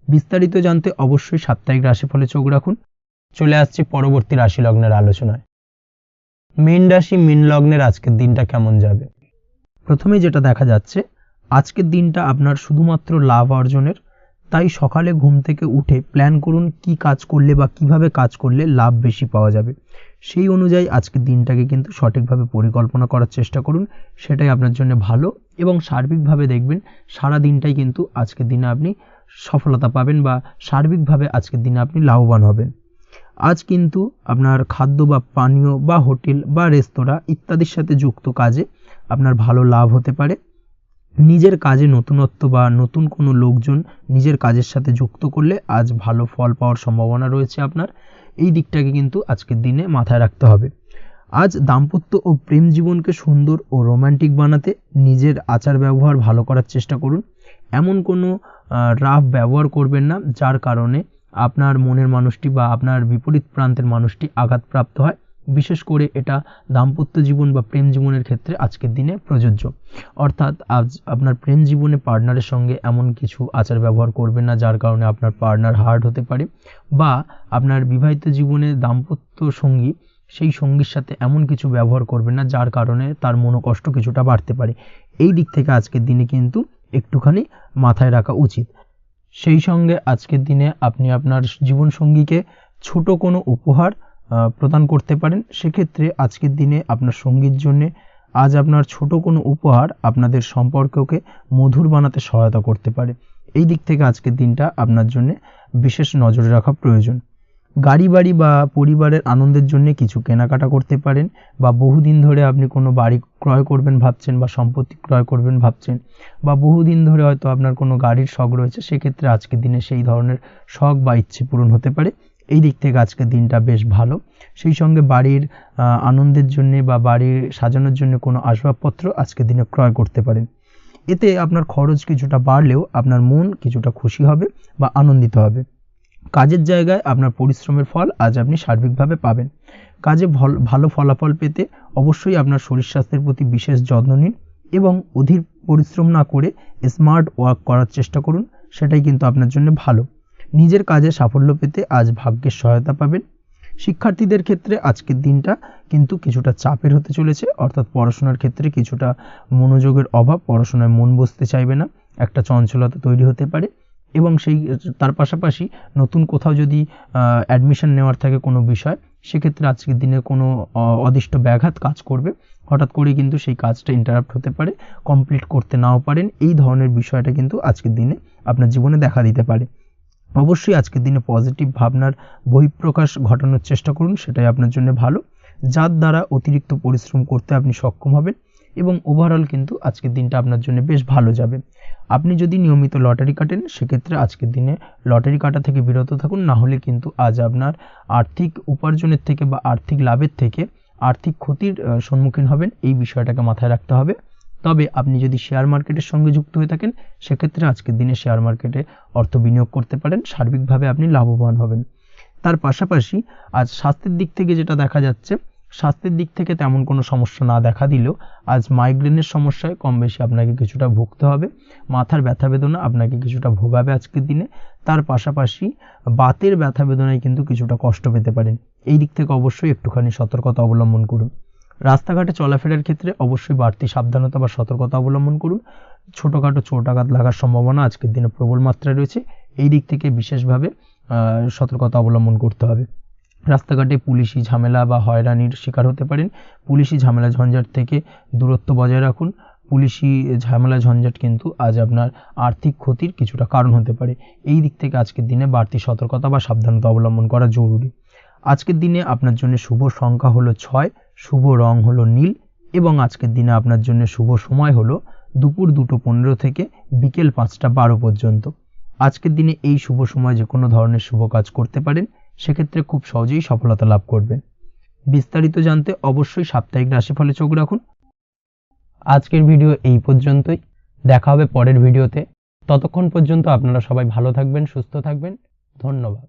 বিস্তারিত জানতে অবশ্যই সাপ্তাহিক রাশিফলে চোখ রাখুন। চলে আসছে পরবর্তী রাশি লগ্নের আলোচনায়। মীন রাশি মীন লগ্নের আজকের দিনটা কেমন যাবে? প্রথমেই যেটা দেখা যাচ্ছে, আজকের দিনটা আপনার শুধুমাত্র লাভ অর্জনের, তাই সকালে ঘুম থেকে উঠে প্ল্যান করুন কি কাজ করলে বা কিভাবে কাজ করলে লাভ বেশি পাওয়া যাবে। সেই অনুযায়ী আজকের দিনটাকে কিন্তু সঠিকভাবে পরিকল্পনা করার চেষ্টা করুন, সেটাই আপনার জন্য ভালো। এবং সার্বিকভাবে দেখবেন সারা দিনটাই কিন্তু আজকের দিনে আপনি সফলতা পাবেন বা সার্বিকভাবে আজকের দিনে আপনি লাভবান হবেন। আজ কিন্তু আপনার খাদ্য বা পানীয় বা হোটেল বা রেস্তোরাঁ ইত্যাদির সাথে যুক্ত কাজে আপনার ভালো লাভ হতে পারে। নিজের কাজে নতুনত্ব বা নতুন কোনো লোকজন নিজের কাজের সাথে যুক্ত করলে আজ ভালো ফল পাওয়ার সম্ভাবনা রয়েছে আপনার। এই দিকটাকে কিন্তু আজকের দিনে মাথায় রাখতে হবে। আজ দাম্পত্য ও প্রেম জীবনকে সুন্দর ও রোমান্টিক বানাতে নিজের আচার ব্যবহার ভালো করার চেষ্টা করুন। এমন কোনো রাফ ব্যবহার করবেন না যার কারণে আপনার মনের মানুষটি বা আপনার বিপরীত প্রান্তের মানুষটি আঘাতপ্রাপ্ত হয়। বিশেষ করে এটা দাম্পত্য জীবন বা প্রেম জীবনের ক্ষেত্রে আজকের দিনে প্রযোজ্য। অর্থাৎ আজ আপনার প্রেম জীবনে পার্টনারের সঙ্গে এমন কিছু আচার ব্যবহার করবেন না যার কারণে আপনার পার্টনার হার্ট হতে পারে, বা আপনার বিবাহিত জীবনে দাম্পত্য সঙ্গী সেই সঙ্গীর সাথে এমন কিছু ব্যবহার করবেন না যার কারণে তার মনোকষ্ট কিছুটা বাড়তে পারে। এই দিক থেকে আজকের দিনে কিন্তু একটুখানি মাথায় রাখা উচিত। সেই সঙ্গে আজকের দিনে আপনি আপনার জীবনসঙ্গীকে ছোট কোনো উপহার প্রদান করতে পারেন। সেক্ষেত্রে আজকের দিনে আপনার সঙ্গীর জন্য আজ আপনার ছোট কোনো উপহার আপনাদের সম্পর্ককে মধুর বানাতে সহায়তা করতে পারে। এই দিক থেকে আজকের দিনটা আপনার জন্য বিশেষ নজরে রাখা প্রয়োজন। গাড়ি বাড়ি বা পরিবারের আনন্দের জন্য কিছু কেনাকাটা করতে পারেন, বা বহুদিন ধরে আপনি কোনো বাড়ি ক্রয় করবেন ভাবছেন বা সম্পত্তি ক্রয় করবেন ভাবছেন, বা বহুদিন ধরে হয়তো আপনার কোনো গাড়ির শখ রয়েছে, সেক্ষেত্রে আজকের দিনে সেই ধরনের শখ বা ইচ্ছে পূরণ হতে পারে। এই দিক থেকে আজকের দিনটা বেশ ভালো। সেই সঙ্গে বাড়ির আনন্দের জন্য বা বাড়ির সাজানোর জন্য কোনো আসবাবপত্র আজকের দিনে ক্রয় করতে পারেন। এতে আপনার খরচ কিছুটা বাড়লেও আপনার মন কিছুটা খুশি হবে বা আনন্দিত হবে। কাজের জায়গায় আপনার পরিশ্রমের ফল আজ আপনি সার্বিকভাবে পাবেন। কাজে ভালো ফলাফল পেতে অবশ্যই আপনার শরীর স্বাস্থ্যের প্রতি বিশেষ যত্ন নিন এবং অধীর পরিশ্রম না করে স্মার্ট ওয়ার্ক করার চেষ্টা করুন, সেটাই কিন্তু আপনার জন্য ভালো। নিজের কাজে সাফল্য পেতে আজ ভাগ্যের সহায়তা পাবেন। শিক্ষার্থীদের ক্ষেত্রে আজকের দিনটা কিন্তু কিছুটা চাপের হতে চলেছে, অর্থাৎ পড়াশোনার ক্ষেত্রে কিছুটা মনোযোগের অভাব, পড়াশোনায় মন বসতে চাইবে না, একটা চঞ্চলতা তৈরি হতে পারে। এবং তার পাশাপাশি নতুন কোথাও যদি অ্যাডমিশন নেওয়ার থাকে কোনো বিষয়, সেক্ষেত্রে আজকের দিনে কোনো অদিষ্ট ব্যাঘাত কাজ করবে, হঠাৎ করে কিন্তু সেই কাজটা ইন্টারাপ্ট হতে পারে, কমপ্লিট করতে নাও পারেন। এই ধরনের বিষয়টা কিন্তু আজকের দিনে আপনার জীবনে দেখা দিতে পারে। অবশ্যই আজকের দিনে পজিটিভ ভাবনার বহিঃপ্রকাশ ঘটানোর চেষ্টা করুন, সেটাই আপনার জন্য ভালো। যার দ্বারা অতিরিক্ত পরিশ্রম করতে আপনি সক্ষম হবেন এবং ওভারঅল কিন্তু আজকের দিনটা আপনার জন্য বেশ ভালো যাবে। আপনি যদি নিয়মিত লটারি কাটেন সেক্ষেত্রে আজকের দিনে লটারি কাটা থেকে বিরত থাকুন, না হলে কিন্তু আজ আপনার আর্থিক উপার্জনের থেকে বা আর্থিক লাভের থেকে আর্থিক ক্ষতির সম্মুখীন হবেন, এই বিষয়টাকে মাথায় রাখতে হবে। তবে আপনি যদি শেয়ার মার্কেটের সঙ্গে যুক্ত হয়ে থাকেন সেক্ষেত্রে আজকের দিনে শেয়ার মার্কেটে অর্থ বিনিয়োগ করতে পারেন, সার্বিকভাবে আপনি লাভবান হবেন। তার পাশাপাশি আজ স্বাস্থ্যের দিক থেকে যেটা দেখা যাচ্ছে, স্বাস্থ্যের দিক থেকে তেমন কোনো সমস্যা না দেখা দিলেও আজ মাইগ্রেনের সমস্যায় কম বেশি আপনাকে কিছুটা ভুগতে হবে, মাথার ব্যথা বেদনা আপনাকে কিছুটা ভোগাবে আজকের দিনে। তার পাশাপাশি বাতের ব্যথা বেদনায় কিন্তু কিছুটা কষ্ট পেতে পারেন, এই দিক থেকে অবশ্যই একটুখানি সতর্কতা অবলম্বন করুন। রাস্তাঘাটে চলাফেরার ক্ষেত্রে অবশ্যই বাড়তি সাবধানতা বা সতর্কতা অবলম্বন করুন। ছোটোখাটো চোট আঘাত লাগার সম্ভাবনা আজকের দিনে প্রবল মাত্রায় রয়েছে, এই দিক থেকে বিশেষভাবে সতর্কতা অবলম্বন করতে হবে। রাস্তাঘাটে পুলিশি ঝামেলা বা হয়রানির শিকার হতে পারেন, পুলিশি ঝামেলা ঝঞ্ঝাট থেকে দূরত্ব বজায় রাখুন। পুলিশি ঝামেলা ঝঞ্ঝাট কিন্তু আজ আপনার আর্থিক ক্ষতির কিছুটা কারণ হতে পারে, এই দিক থেকে আজকের দিনে বাড়তি সতর্কতা বা সাবধানতা অবলম্বন করা জরুরি। আজকের দিনে আপনার জন্য শুভ সংখ্যা হলো 6, শুভ রং হলো নীল এবং আজকের দিনে আপনার জন্য শুভ সময় হলো দুপুর 2:15 থেকে বিকেল 5:12 পর্যন্ত। আজকের দিনে এই শুভ সময় যে কোনো ধরনের শুভ কাজ করতে পারেন, সেক্ষেত্রে খুব সহজেই সফলতা লাভ করবেন। বিস্তারিত জানতে অবশ্যই সাপ্তাহিক রাশিফলে চোখ রাখুন। আজকের ভিডিও এই পর্যন্তই, দেখা হবে পরের ভিডিওতে। ততক্ষণ পর্যন্ত আপনারা সবাই ভালো থাকবেন, সুস্থ থাকবেন। ধন্যবাদ।